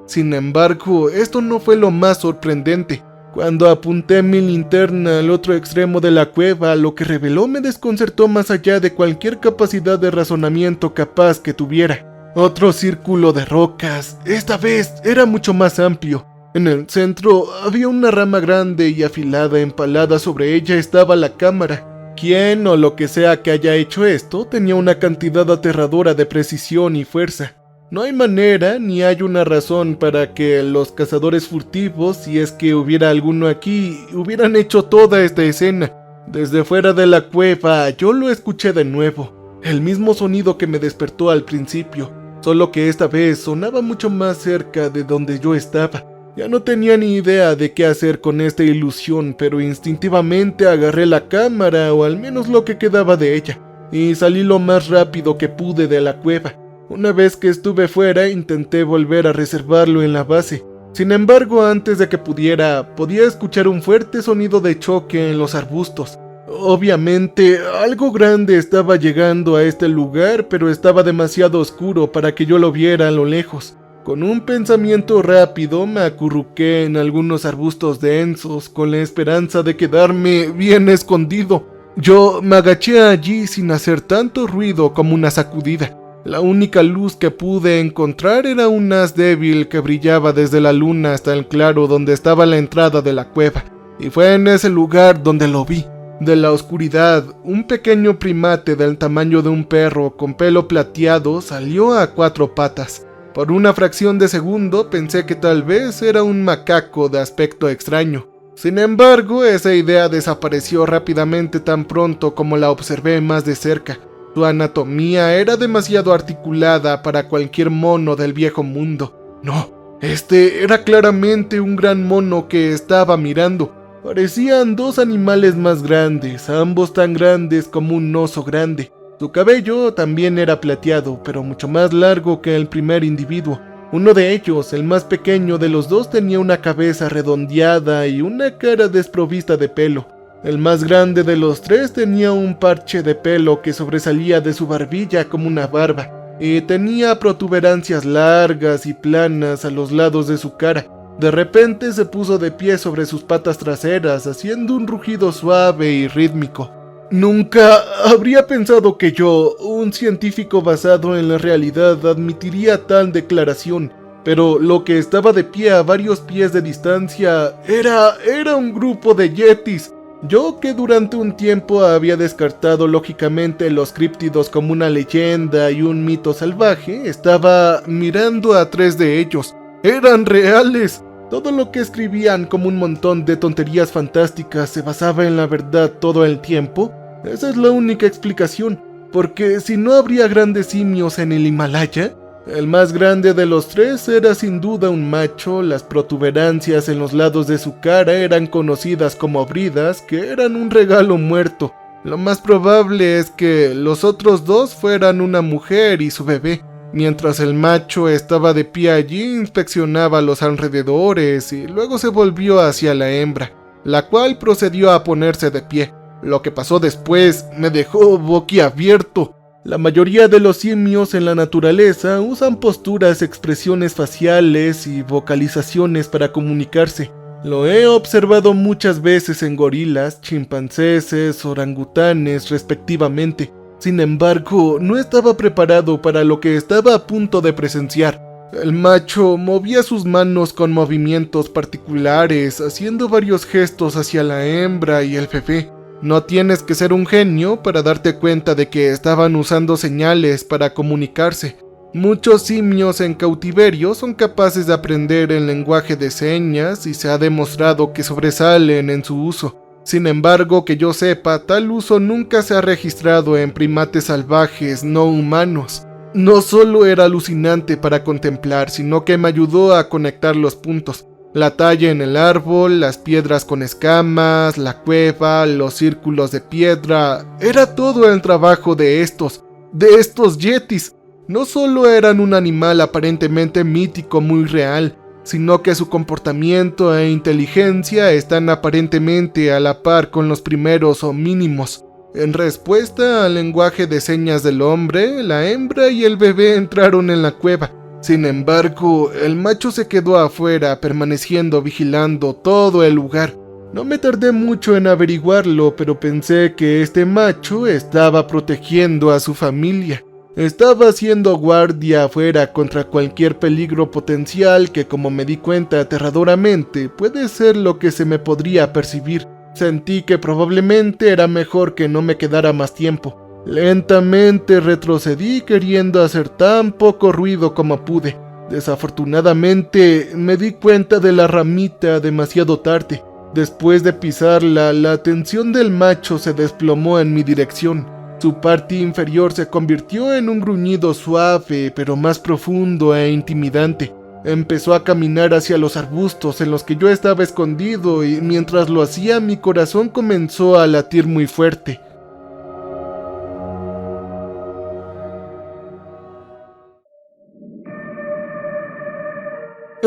Sin embargo, esto no fue lo más sorprendente. Cuando apunté mi linterna al otro extremo de la cueva, lo que reveló me desconcertó más allá de cualquier capacidad de razonamiento capaz que tuviera. Otro círculo de rocas, esta vez era mucho más amplio. En el centro había una rama grande y afilada, empalada sobre ella estaba la cámara. Quien o lo que sea que haya hecho esto tenía una cantidad aterradora de precisión y fuerza. No hay manera ni hay una razón para que los cazadores furtivos, si es que hubiera alguno aquí, hubieran hecho toda esta escena. Desde fuera de la cueva yo lo escuché de nuevo, el mismo sonido que me despertó al principio, solo que esta vez sonaba mucho más cerca de donde yo estaba. Ya no tenía ni idea de qué hacer con esta ilusión, pero instintivamente agarré la cámara, o al menos lo que quedaba de ella, y salí lo más rápido que pude de la cueva. Una vez que estuve fuera, intenté volver a reservarlo en la base. Sin embargo, antes de que podía escuchar un fuerte sonido de choque en los arbustos. Obviamente, algo grande estaba llegando a este lugar, pero estaba demasiado oscuro para que yo lo viera a lo lejos. Con un pensamiento rápido, me acurruqué en algunos arbustos densos, con la esperanza de quedarme bien escondido. Yo me agaché allí sin hacer tanto ruido como una sacudida. La única luz que pude encontrar era un haz débil que brillaba desde la luna hasta el claro donde estaba la entrada de la cueva, y fue en ese lugar donde lo vi. De la oscuridad, un pequeño primate del tamaño de un perro con pelo plateado salió a 4 patas. Por una fracción de segundo pensé que tal vez era un macaco de aspecto extraño. Sin embargo, esa idea desapareció rápidamente tan pronto como la observé más de cerca. Su anatomía era demasiado articulada para cualquier mono del viejo mundo. No, este era claramente un gran mono que estaba mirando. Parecían 2 animales más grandes, ambos tan grandes como un oso grande. Su cabello también era plateado, pero mucho más largo que el primer individuo. Uno de ellos, el más pequeño de los dos, tenía una cabeza redondeada y una cara desprovista de pelo. El más grande de los 3 tenía un parche de pelo que sobresalía de su barbilla como una barba, y tenía protuberancias largas y planas a los lados de su cara. De repente se puso de pie sobre sus patas traseras, haciendo un rugido suave y rítmico. Nunca habría pensado que yo, un científico basado en la realidad, admitiría tal declaración, pero lo que estaba de pie a varios pies de distancia era un grupo de yetis. Yo, que durante un tiempo había descartado lógicamente los críptidos como una leyenda y un mito salvaje, estaba mirando a 3 de ellos. ¡Eran reales! Todo lo que escribían como un montón de tonterías fantásticas se basaba en la verdad todo el tiempo. Esa es la única explicación, porque si no habría grandes simios en el Himalaya. El más grande de los 3 era sin duda un macho. Las protuberancias en los lados de su cara eran conocidas como bridas, que eran un regalo muerto. Lo más probable es que los otros 2 fueran una mujer y su bebé. Mientras el macho estaba de pie allí, inspeccionaba los alrededores y luego se volvió hacia la hembra, la cual procedió a ponerse de pie. Lo que pasó después me dejó boquiabierto. La mayoría de los simios en la naturaleza usan posturas, expresiones faciales y vocalizaciones para comunicarse. Lo he observado muchas veces en gorilas, chimpancéses, orangutanes, respectivamente. Sin embargo, no estaba preparado para lo que estaba a punto de presenciar. El macho movía sus manos con movimientos particulares, haciendo varios gestos hacia la hembra y el bebé. No tienes que ser un genio para darte cuenta de que estaban usando señales para comunicarse. Muchos simios en cautiverio son capaces de aprender el lenguaje de señas y se ha demostrado que sobresalen en su uso. Sin embargo, que yo sepa, tal uso nunca se ha registrado en primates salvajes no humanos. No solo era alucinante para contemplar, sino que me ayudó a conectar los puntos. La talla en el árbol, las piedras con escamas, la cueva, los círculos de piedra. Era todo el trabajo de estos yetis. No solo eran un animal aparentemente mítico muy real, sino que su comportamiento e inteligencia están aparentemente a la par con los primeros homínimos. En respuesta al lenguaje de señas del hombre, la hembra y el bebé entraron en la cueva. Sin embargo, el macho se quedó afuera, permaneciendo vigilando todo el lugar. No me tardé mucho en averiguarlo, pero pensé que este macho estaba protegiendo a su familia. Estaba haciendo guardia afuera contra cualquier peligro potencial que, como me di cuenta aterradoramente, puede ser lo que se me podría percibir. Sentí que probablemente era mejor que no me quedara más tiempo. Lentamente retrocedí queriendo hacer tan poco ruido como pude. Desafortunadamente me di cuenta de la ramita demasiado tarde. Después de pisarla, la atención del macho se desplomó en mi dirección. Su parte inferior se convirtió en un gruñido suave, pero más profundo e intimidante. Empezó a caminar hacia los arbustos en los que yo estaba escondido y mientras lo hacía mi corazón comenzó a latir muy fuerte.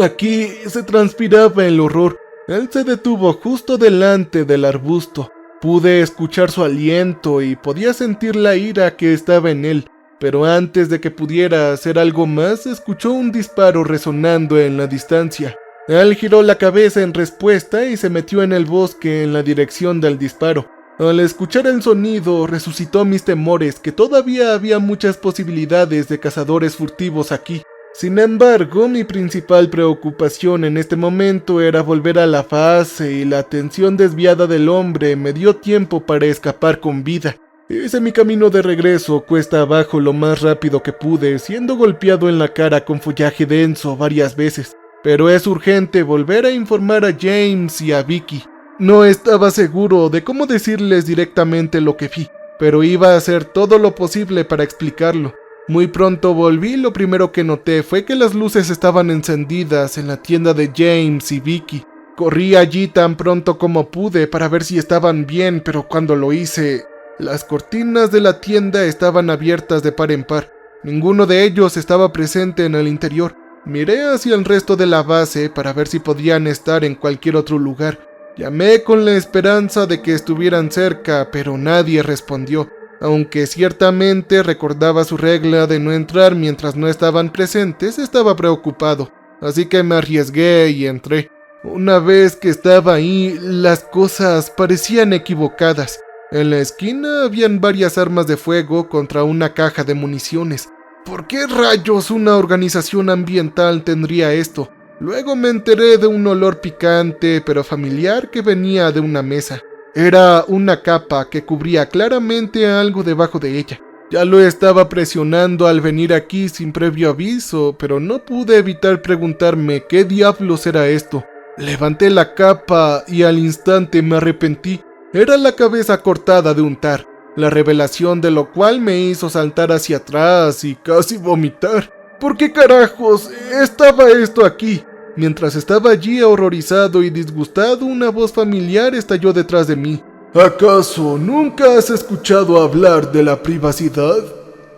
Aquí se transpiraba el horror. Él se detuvo justo delante del arbusto. Pude escuchar su aliento y podía sentir la ira que estaba en él, pero antes de que pudiera hacer algo más, escuchó un disparo resonando en la distancia. Él giró la cabeza en respuesta y se metió en el bosque en la dirección del disparo. Al escuchar el sonido, resucitó mis temores que todavía había muchas posibilidades de cazadores furtivos aquí. Sin embargo, mi principal preocupación en este momento era volver a la fase y la atención desviada del hombre me dio tiempo para escapar con vida. Hice mi camino de regreso cuesta abajo lo más rápido que pude, siendo golpeado en la cara con follaje denso varias veces. Pero es urgente volver a informar a James y a Vicky. No estaba seguro de cómo decirles directamente lo que vi, pero iba a hacer todo lo posible para explicarlo. Muy pronto volví y lo primero que noté fue que las luces estaban encendidas en la tienda de James y Vicky. Corrí allí tan pronto como pude para ver si estaban bien, pero cuando lo hice, las cortinas de la tienda estaban abiertas de par en par. Ninguno de ellos estaba presente en el interior. Miré hacia el resto de la base para ver si podían estar en cualquier otro lugar. Llamé con la esperanza de que estuvieran cerca, pero nadie respondió. Aunque ciertamente recordaba su regla de no entrar mientras no estaban presentes, estaba preocupado, así que me arriesgué y entré. Una vez que estaba ahí, las cosas parecían equivocadas. En la esquina habían varias armas de fuego contra una caja de municiones. ¿Por qué rayos una organización ambiental tendría esto? Luego me enteré de un olor picante pero familiar que venía de una mesa. Era una capa que cubría claramente algo debajo de ella. Ya lo estaba presionando al venir aquí sin previo aviso, pero no pude evitar preguntarme qué diablos era esto. Levanté la capa y al instante me arrepentí. Era la cabeza cortada de un tar, la revelación de lo cual me hizo saltar hacia atrás y casi vomitar. ¿Por qué carajos estaba esto aquí? Mientras estaba allí horrorizado y disgustado, una voz familiar estalló detrás de mí. ¿Acaso nunca has escuchado hablar de la privacidad?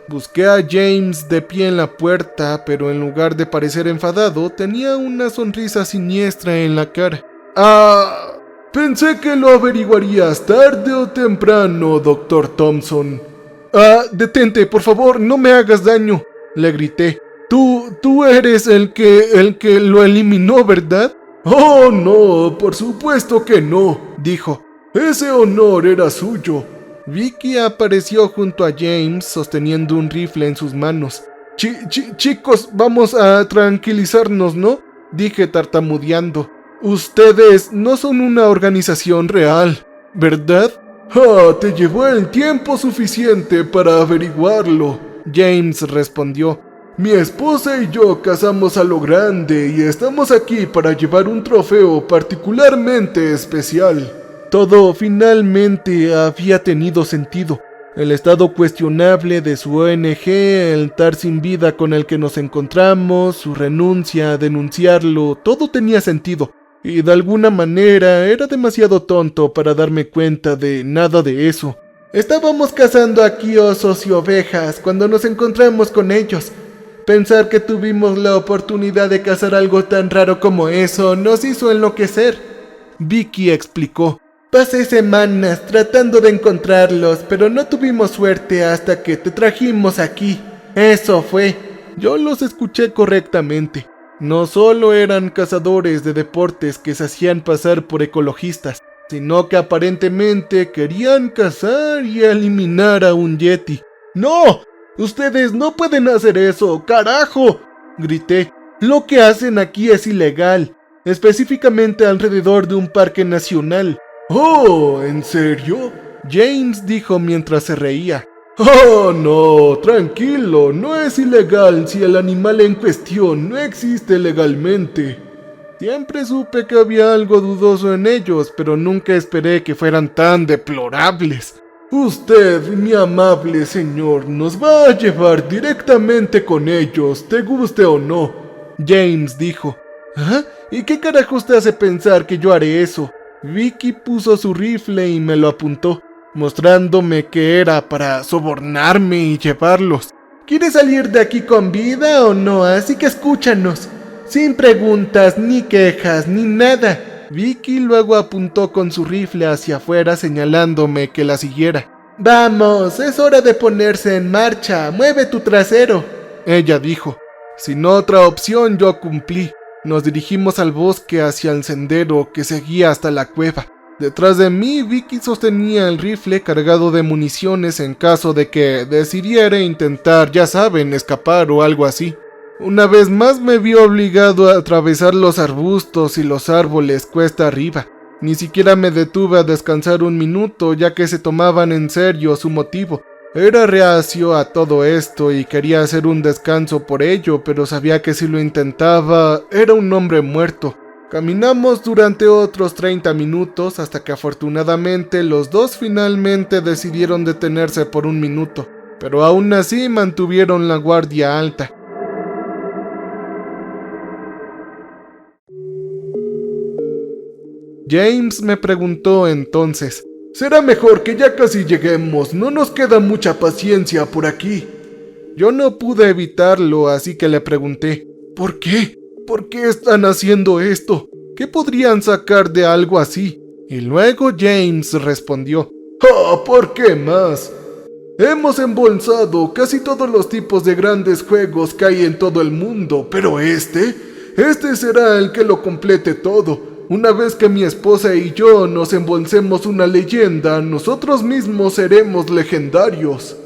Busqué a James de pie en la puerta, pero en lugar de parecer enfadado, tenía una sonrisa siniestra en la cara. Pensé que lo averiguarías tarde o temprano, Dr. Thompson. Detente, por favor, no me hagas daño, le grité. Tú eres el que lo eliminó, ¿verdad? Oh, no, por supuesto que no, dijo. Ese honor era suyo. Vicky apareció junto a James sosteniendo un rifle en sus manos. Chicos, vamos a tranquilizarnos, ¿no? Dije tartamudeando. Ustedes no son una organización real, ¿verdad? Te llevó el tiempo suficiente para averiguarlo, James respondió. Mi esposa y yo cazamos a lo grande y estamos aquí para llevar un trofeo particularmente especial. Todo finalmente había tenido sentido. El estado cuestionable de su ONG, el tar sin vida con el que nos encontramos, su renuncia a denunciarlo, todo tenía sentido. Y de alguna manera era demasiado tonto para darme cuenta de nada de eso. Estábamos cazando aquí osos y ovejas cuando nos encontramos con ellos. Pensar que tuvimos la oportunidad de cazar algo tan raro como eso nos hizo enloquecer. Vicky explicó. Pasé semanas tratando de encontrarlos, pero no tuvimos suerte hasta que te trajimos aquí. Eso fue. Yo los escuché correctamente. No solo eran cazadores de deportes que se hacían pasar por ecologistas, sino que aparentemente querían cazar y eliminar a un yeti. ¡No! ¡Ustedes no pueden hacer eso! ¡Carajo!, grité. Lo que hacen aquí es ilegal, específicamente alrededor de un parque nacional. ¡Oh! ¿En serio? James dijo mientras se reía. ¡Oh, no! Tranquilo, no es ilegal si el animal en cuestión no existe legalmente. Siempre supe que había algo dudoso en ellos, pero nunca esperé que fueran tan deplorables. Usted, mi amable señor, nos va a llevar directamente con ellos, te guste o no, James dijo. ¿Ah? ¿Y qué carajos te hace pensar que yo haré eso? Vicky puso su rifle y me lo apuntó, mostrándome que era para sobornarme y llevarlos. ¿Quieres salir de aquí con vida o no? Así que escúchanos. Sin preguntas, ni quejas, ni nada. Vicky luego apuntó con su rifle hacia afuera señalándome que la siguiera. Vamos, es hora de ponerse en marcha, mueve tu trasero, ella dijo. Sin otra opción yo cumplí. Nos dirigimos al bosque hacia el sendero que seguía hasta la cueva. Detrás de mí, Vicky sostenía el rifle cargado de municiones en caso de que decidiera intentar, ya saben, escapar o algo así. Una vez más me vi obligado a atravesar los arbustos y los árboles cuesta arriba. Ni siquiera me detuve a descansar un minuto, ya que se tomaban en serio su motivo. Era reacio a todo esto y quería hacer un descanso por ello, pero sabía que si lo intentaba, era un hombre muerto. Caminamos durante otros 30 minutos hasta que afortunadamente los dos finalmente decidieron detenerse por un minuto, pero aún así mantuvieron la guardia alta. James me preguntó entonces, «Será mejor que ya casi lleguemos, no nos queda mucha paciencia por aquí». Yo no pude evitarlo, así que le pregunté, «¿Por qué? ¿Por qué están haciendo esto? ¿Qué podrían sacar de algo así?». Y luego James respondió, ¿por qué más? Hemos embolsado casi todos los tipos de grandes juegos que hay en todo el mundo, pero este será el que lo complete todo. Una vez que mi esposa y yo nos embolsemos una leyenda, nosotros mismos seremos legendarios.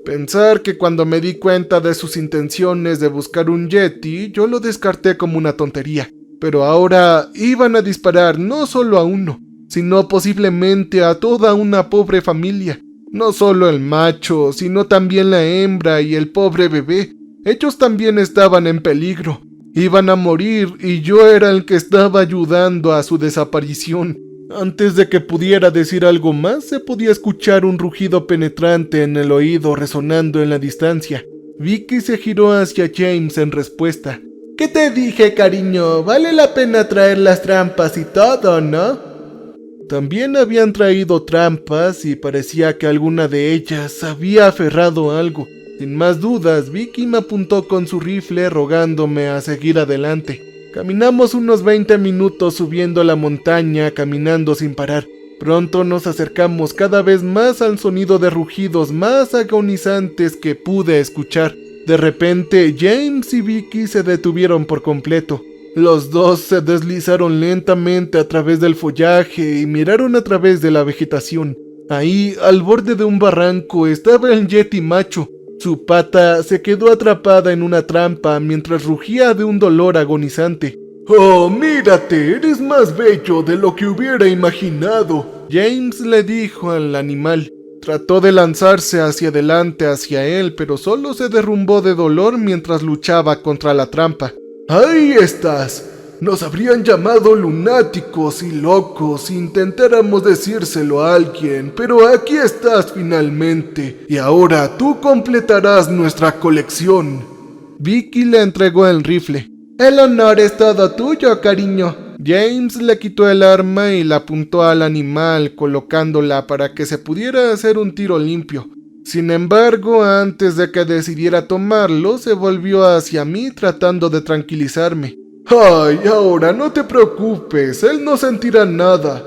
Pensar que cuando me di cuenta de sus intenciones de buscar un yeti, yo lo descarté como una tontería. Pero ahora iban a disparar no solo a uno, sino posiblemente a toda una pobre familia. No solo el macho, sino también la hembra y el pobre bebé. Ellos también estaban en peligro. Iban a morir y yo era el que estaba ayudando a su desaparición. Antes de que pudiera decir algo más, se podía escuchar un rugido penetrante en el oído resonando en la distancia. Vicky se giró hacia James en respuesta. ¿Qué te dije, cariño? Vale la pena traer las trampas y todo, ¿no? También habían traído trampas y parecía que alguna de ellas había aferrado algo. Sin más dudas, Vicky me apuntó con su rifle rogándome a seguir adelante. Caminamos unos 20 minutos subiendo la montaña, caminando sin parar. Pronto nos acercamos cada vez más al sonido de rugidos más agonizantes que pude escuchar. De repente, James y Vicky se detuvieron por completo. Los dos se deslizaron lentamente a través del follaje y miraron a través de la vegetación. Ahí, al borde de un barranco, estaba el yeti macho. Su pata se quedó atrapada en una trampa mientras rugía de un dolor agonizante. «Oh, mírate, eres más bello de lo que hubiera imaginado», James le dijo al animal. Trató de lanzarse hacia adelante hacia él, pero solo se derrumbó de dolor mientras luchaba contra la trampa. «Ahí estás. Nos habrían llamado lunáticos y locos si intentáramos decírselo a alguien, pero aquí estás finalmente, y ahora tú completarás nuestra colección». Vicky le entregó el rifle. «El honor es todo tuyo, cariño». James le quitó el arma y la apuntó al animal, colocándola para que se pudiera hacer un tiro limpio. Sin embargo, antes de que decidiera tomarlo, se volvió hacia mí tratando de tranquilizarme. «Ay, ahora no te preocupes, él no sentirá nada.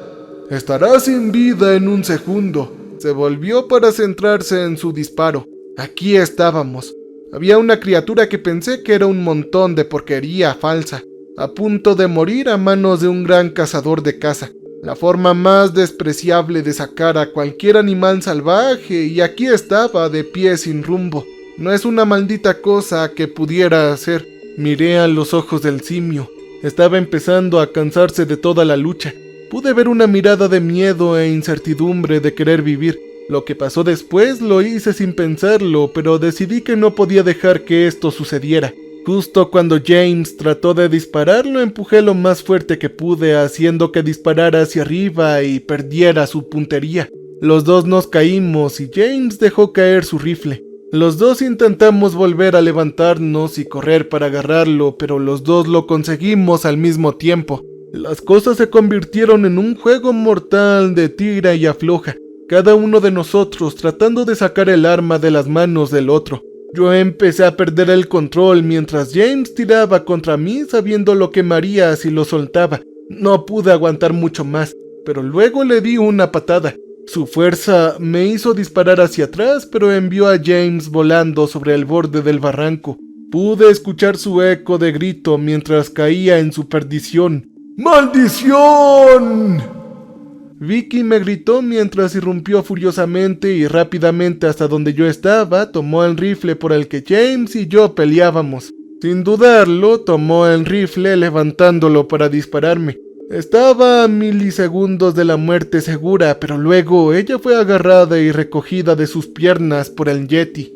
Estará sin vida en un segundo». Se volvió para centrarse en su disparo. Aquí estábamos. Había una criatura que pensé que era un montón de porquería falsa, a punto de morir a manos de un gran cazador de caza. La forma más despreciable de sacar a cualquier animal salvaje, y aquí estaba de pie sin rumbo. No es una maldita cosa que pudiera hacer. Miré a los ojos del simio. Estaba empezando a cansarse de toda la lucha. Pude ver una mirada de miedo e incertidumbre de querer vivir. Lo que pasó después lo hice sin pensarlo, pero decidí que no podía dejar que esto sucediera. Justo cuando James trató de disparar, lo empujé lo más fuerte que pude, haciendo que disparara hacia arriba y perdiera su puntería. Los dos nos caímos y James dejó caer su rifle. Los dos intentamos volver a levantarnos y correr para agarrarlo, pero los dos lo conseguimos al mismo tiempo. Las cosas se convirtieron en un juego mortal de tira y afloja, cada uno de nosotros tratando de sacar el arma de las manos del otro. Yo empecé a perder el control mientras James tiraba contra mí sabiendo lo que me haría si lo soltaba. No pude aguantar mucho más, pero luego le di una patada. Su fuerza me hizo disparar hacia atrás, pero envió a James volando sobre el borde del barranco. Pude escuchar su eco de grito mientras caía en su perdición. ¡Maldición!, Vicky me gritó mientras irrumpió furiosamente y rápidamente hasta donde yo estaba, tomó el rifle por el que James y yo peleábamos. Sin dudarlo, tomó el rifle levantándolo para dispararme. Estaba a milisegundos de la muerte segura, pero luego ella fue agarrada y recogida de sus piernas por el yeti.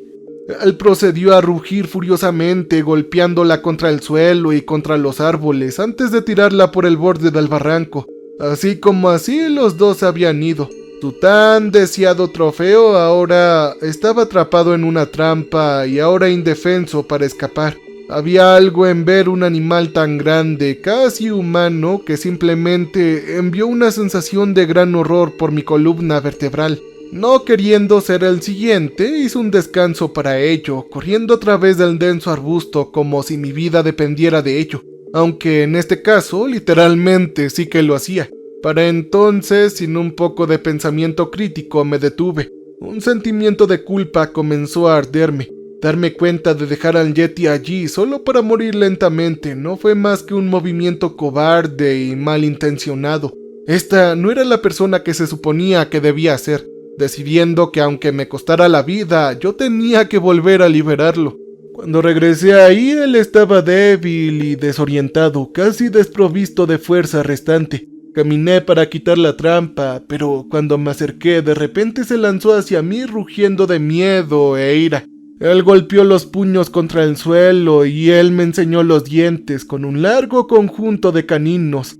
Él procedió a rugir furiosamente, golpeándola contra el suelo y contra los árboles antes de tirarla por el borde del barranco. Así como así, los dos habían ido. Su tan deseado trofeo ahora estaba atrapado en una trampa y ahora indefenso para escapar. Había algo en ver un animal tan grande, casi humano, que simplemente envió una sensación de gran horror por mi columna vertebral. No queriendo ser el siguiente, hice un descanso para ello, corriendo a través del denso arbusto como si mi vida dependiera de ello. Aunque en este caso, literalmente sí que lo hacía. Para entonces, sin un poco de pensamiento crítico, me detuve. Un sentimiento de culpa comenzó a arderme. Darme cuenta de dejar al yeti allí solo para morir lentamente no fue más que un movimiento cobarde y malintencionado. Esta no era la persona que se suponía que debía ser. decidiendo que aunque me costara la vida, yo tenía que volver a liberarlo. Cuando regresé ahí, él estaba débil y desorientado, casi desprovisto de fuerza restante. Caminé para quitar la trampa, pero cuando me acerqué, de repente se lanzó hacia mí rugiendo de miedo e ira. Él golpeó los puños contra el suelo y él me enseñó los dientes con un largo conjunto de caninos.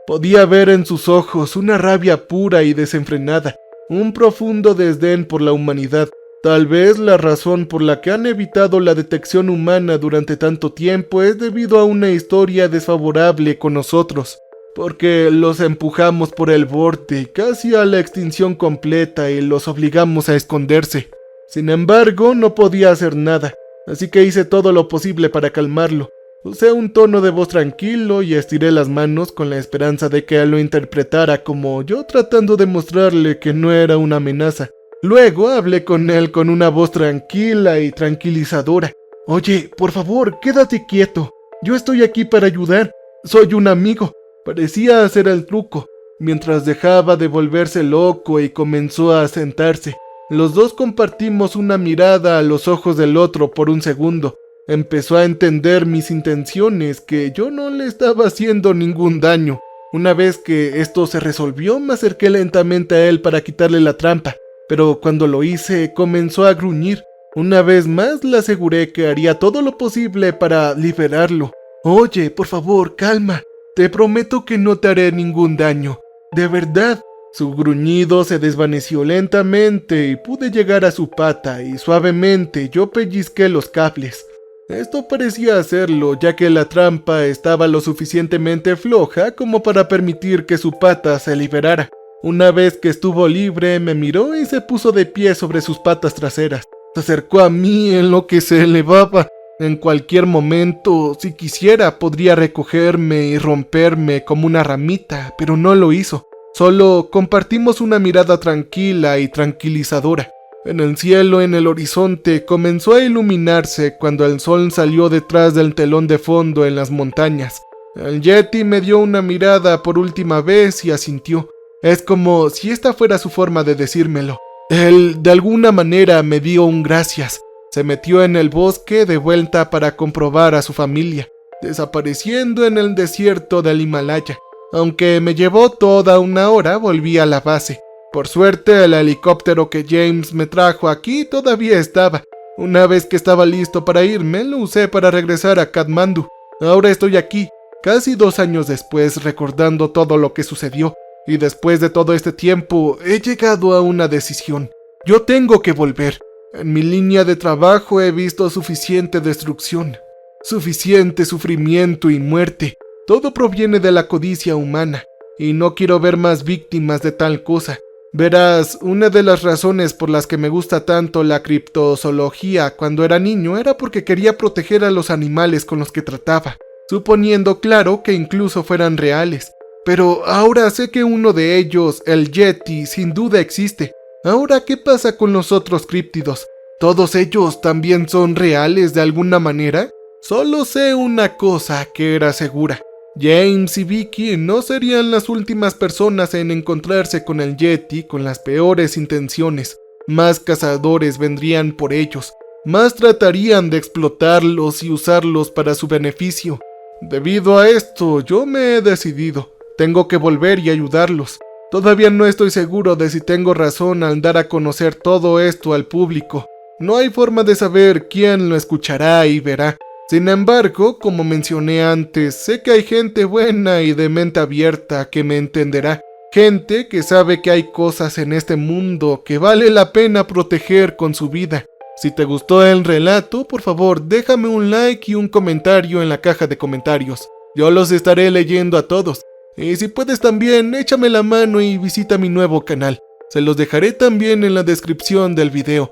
Podía ver en sus ojos una rabia pura y desenfrenada, un profundo desdén por la humanidad. Tal vez la razón por la que han evitado la detección humana durante tanto tiempo es debido a una historia desfavorable con nosotros, porque los empujamos por el borde casi a la extinción completa y los obligamos a esconderse. Sin embargo, no podía hacer nada, así que hice todo lo posible para calmarlo. Usé un tono de voz tranquilo y estiré las manos con la esperanza de que él lo interpretara como yo tratando de mostrarle que no era una amenaza. Luego hablé con él con una voz tranquila y tranquilizadora. «Oye, por favor, quédate quieto. Yo estoy aquí para ayudar. Soy un amigo». Parecía hacer el truco, mientras dejaba de volverse loco y comenzó a sentarse. Los dos compartimos una mirada a los ojos del otro por un segundo. Empezó a entender mis intenciones, que yo no le estaba haciendo ningún daño. Una vez que esto se resolvió, me acerqué lentamente a él para quitarle la trampa, pero cuando lo hice, comenzó a gruñir. Una vez más le aseguré que haría todo lo posible para liberarlo. «Oye, por favor, calma. Te prometo que no te haré ningún daño. De verdad». Su gruñido se desvaneció lentamente y pude llegar a su pata y suavemente yo pellizqué los cables. Esto parecía hacerlo, ya que la trampa estaba lo suficientemente floja como para permitir que su pata se liberara. Una vez que estuvo libre, me miró y se puso de pie sobre sus patas traseras. Se acercó a mí en lo que se elevaba. En cualquier momento, si quisiera, podría recogerme y romperme como una ramita, pero no lo hizo. Solo compartimos una mirada tranquila y tranquilizadora. En el cielo, en el horizonte, comenzó a iluminarse cuando el sol salió detrás del telón de fondo en las montañas. El Yeti me dio una mirada por última vez y asintió. Es como si esta fuera su forma de decírmelo. Él, de alguna manera, me dio un gracias. Se metió en el bosque de vuelta para comprobar a su familia, desapareciendo en el desierto del Himalaya. Aunque me llevó toda una hora, volví a la base. Por suerte, el helicóptero que James me trajo aquí todavía estaba. Una vez que estaba listo para irme, lo usé para regresar a Katmandú. Ahora estoy aquí, casi 2 años después, recordando todo lo que sucedió. Y después de todo este tiempo, he llegado a una decisión. Yo tengo que volver. En mi línea de trabajo he visto suficiente destrucción, suficiente sufrimiento y muerte. Todo proviene de la codicia humana, y no quiero ver más víctimas de tal cosa. Verás, una de las razones por las que me gusta tanto la criptozoología cuando era niño era porque quería proteger a los animales con los que trataba, suponiendo claro que incluso fueran reales. Pero ahora sé que uno de ellos, el Yeti, sin duda existe. Ahora, ¿qué pasa con los otros críptidos? ¿Todos ellos también son reales de alguna manera? Solo sé una cosa que era segura. James y Vicky no serían las últimas personas en encontrarse con el Yeti con las peores intenciones. Más cazadores vendrían por ellos. Más tratarían de explotarlos y usarlos para su beneficio. Debido a esto, yo me he decidido. Tengo que volver y ayudarlos. Todavía no estoy seguro de si tengo razón al dar a conocer todo esto al público. No hay forma de saber quién lo escuchará y verá. Sin embargo, como mencioné antes, sé que hay gente buena y de mente abierta que me entenderá. Gente que sabe que hay cosas en este mundo que vale la pena proteger con su vida. Si te gustó el relato, por favor, déjame un like y un comentario en la caja de comentarios. Yo los estaré leyendo a todos. Y si puedes también, échame la mano y visita mi nuevo canal. Se los dejaré también en la descripción del video.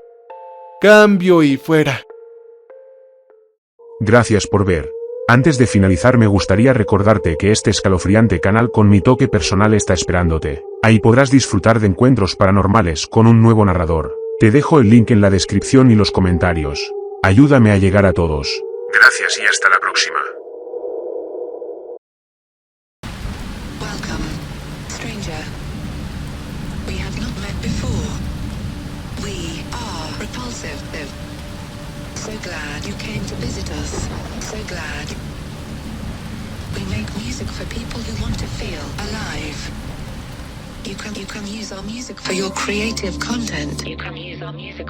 Cambio y fuera. Gracias por ver. Antes de finalizar me gustaría recordarte que este escalofriante canal con mi toque personal está esperándote. Ahí podrás disfrutar de encuentros paranormales con un nuevo narrador. Te dejo el link en la descripción y los comentarios. Ayúdame a llegar a todos. Gracias y hasta la próxima. Welcome So glad you came to visit us. So glad. We make music for people who want to feel alive. You can use our music for your creative content. You can use our music.